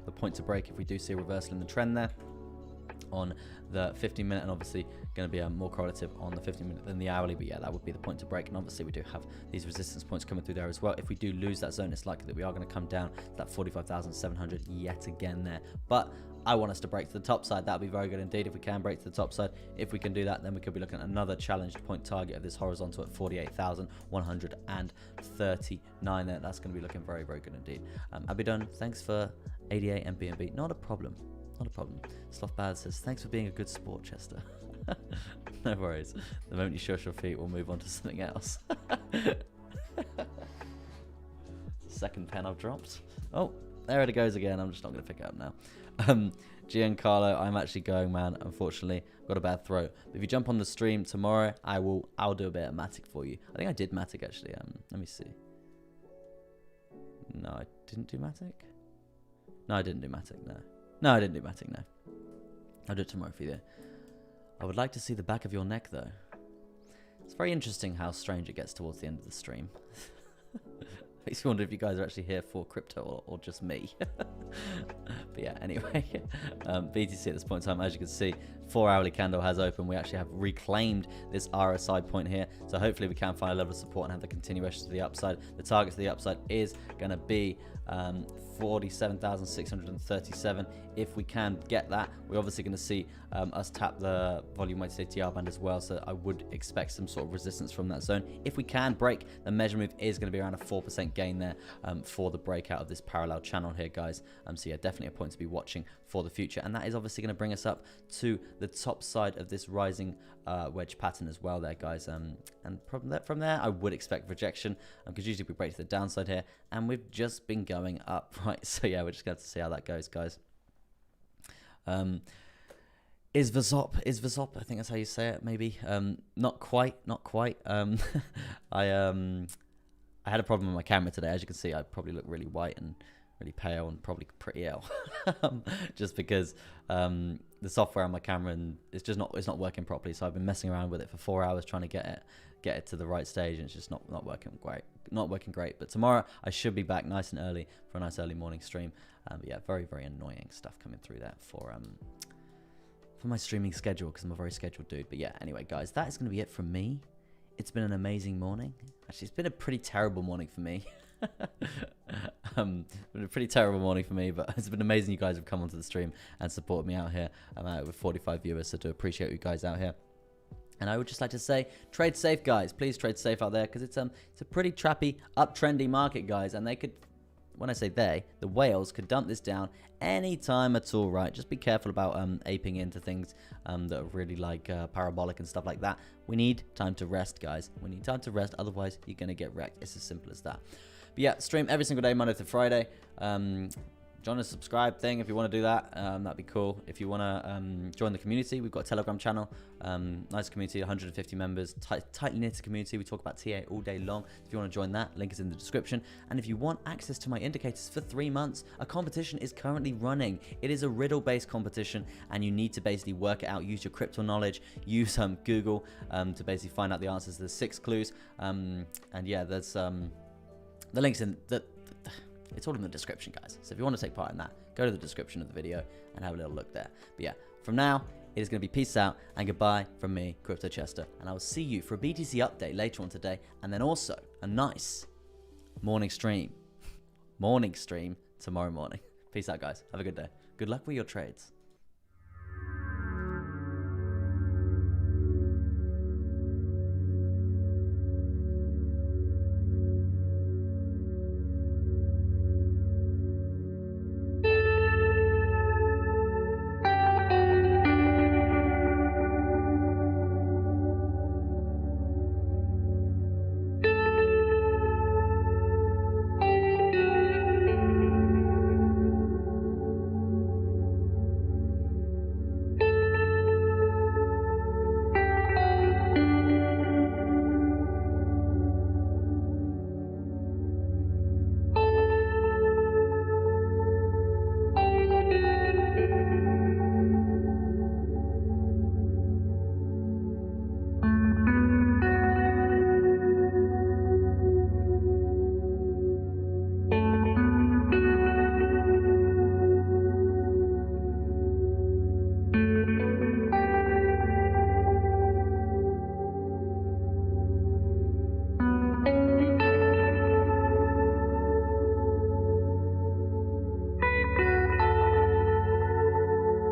the point to break if we do see a reversal in the trend there on the 15-minute, and obviously going to be more correlative on the 15-minute than the hourly. But yeah, that would be the point to break, and obviously we do have these resistance points coming through there as well. If we do lose that zone, it's likely that we are going to come down to that 45,700 yet again there. But I want us to break to the top side. That would be very good indeed if we can break to the top side. If we can do that, then we could be looking at another challenged point target of this horizontal at 48,139 there. That's going to be looking very, very good indeed. Abidon, thanks for 88 MBNB. Not a problem. Not a problem. Sloth Bad says, thanks for being a good sport, Chester. No worries. The moment you shush your feet, we'll move on to something else. Second pen I've dropped. Oh, there it goes again. I'm just not going to pick it up now. Giancarlo, I'm actually going, man. Unfortunately, got a bad throat. But if you jump on the stream tomorrow, I'll do a bit of Matic for you. I think I did Matic actually. Let me see. No, I didn't do Matic. No, I didn't do Matic. No, I didn't do Matic. No, I'll do it tomorrow for you. I would like to see the back of your neck though. It's very interesting how strange it gets towards the end of the stream. Makes me wonder if you guys are actually here for crypto or just me. But yeah, anyway, BTC at this point in time, as you can see, 4-hourly candle has opened. We actually have reclaimed this RSI point here. So hopefully we can find a level of support and have the continuation to the upside. The target to the upside is going to be 47,637. If we can get that, we're obviously going to see us tap the volume weighted ATR band as well. So I would expect some sort of resistance from that zone. If we can break, the measure move is going to be around a 4% gain there for the breakout of this parallel channel here, guys. So yeah, definitely a point to be watching for the future. And that is obviously going to bring us up to the top side of this rising wedge pattern as well there, guys. And from there, I would expect rejection because usually we break to the downside here, and we've just been going up, right? So yeah, we're just going to have to see how that goes, guys. Is Vazop, I think that's how you say it, maybe. Not quite. I had a problem with my camera today. As you can see, I probably look really white and really pale and probably pretty ill. Just because the software on my camera and it's not working properly. So I've been messing around with it for 4 hours trying to get it to the right stage, and it's just not working great. But tomorrow I should be back nice and early for a nice early morning stream. But yeah, very, very annoying stuff coming through there for my streaming schedule, because I'm a very scheduled dude. But yeah, anyway, guys, that is going to be it from me. It's been an amazing morning. Actually, it's been a pretty terrible morning for me. Been a pretty terrible morning for me, but it's been amazing you guys have come onto the stream and supported me out here. I'm out with 45 viewers, so do appreciate you guys out here. And I would just like to say, trade safe, guys. Please trade safe out there, because it's a pretty trappy, uptrendy market, guys. And they could, when I say they, the whales could dump this down anytime at all, right? Just be careful about aping into things that are really like parabolic and stuff like that. We need time to rest, guys. We need time to rest, otherwise you're going to get wrecked. It's as simple as that. But yeah, stream every single day, Monday to Friday. Join the subscribe thing if you want to do that. That'd be cool. If you want to join the community, we've got a Telegram channel. Nice community, 150 members, tightly knitted community. We talk about TA all day long. If you want to join that, link is in the description. And if you want access to my indicators for 3 months, a competition is currently running. It is a riddle-based competition, and you need to basically work it out. Use your crypto knowledge. Use Google to basically find out the answers. There's 6 clues. And yeah, there's the links in the. It's all in the description, guys. So if you want to take part in that, go to the description of the video and have a little look there. But yeah, from now, it is going to be peace out and goodbye from me, Crypto Chester. And I will see you for a BTC update later on today. And then also a nice morning stream tomorrow morning. Peace out, guys. Have a good day. Good luck with your trades.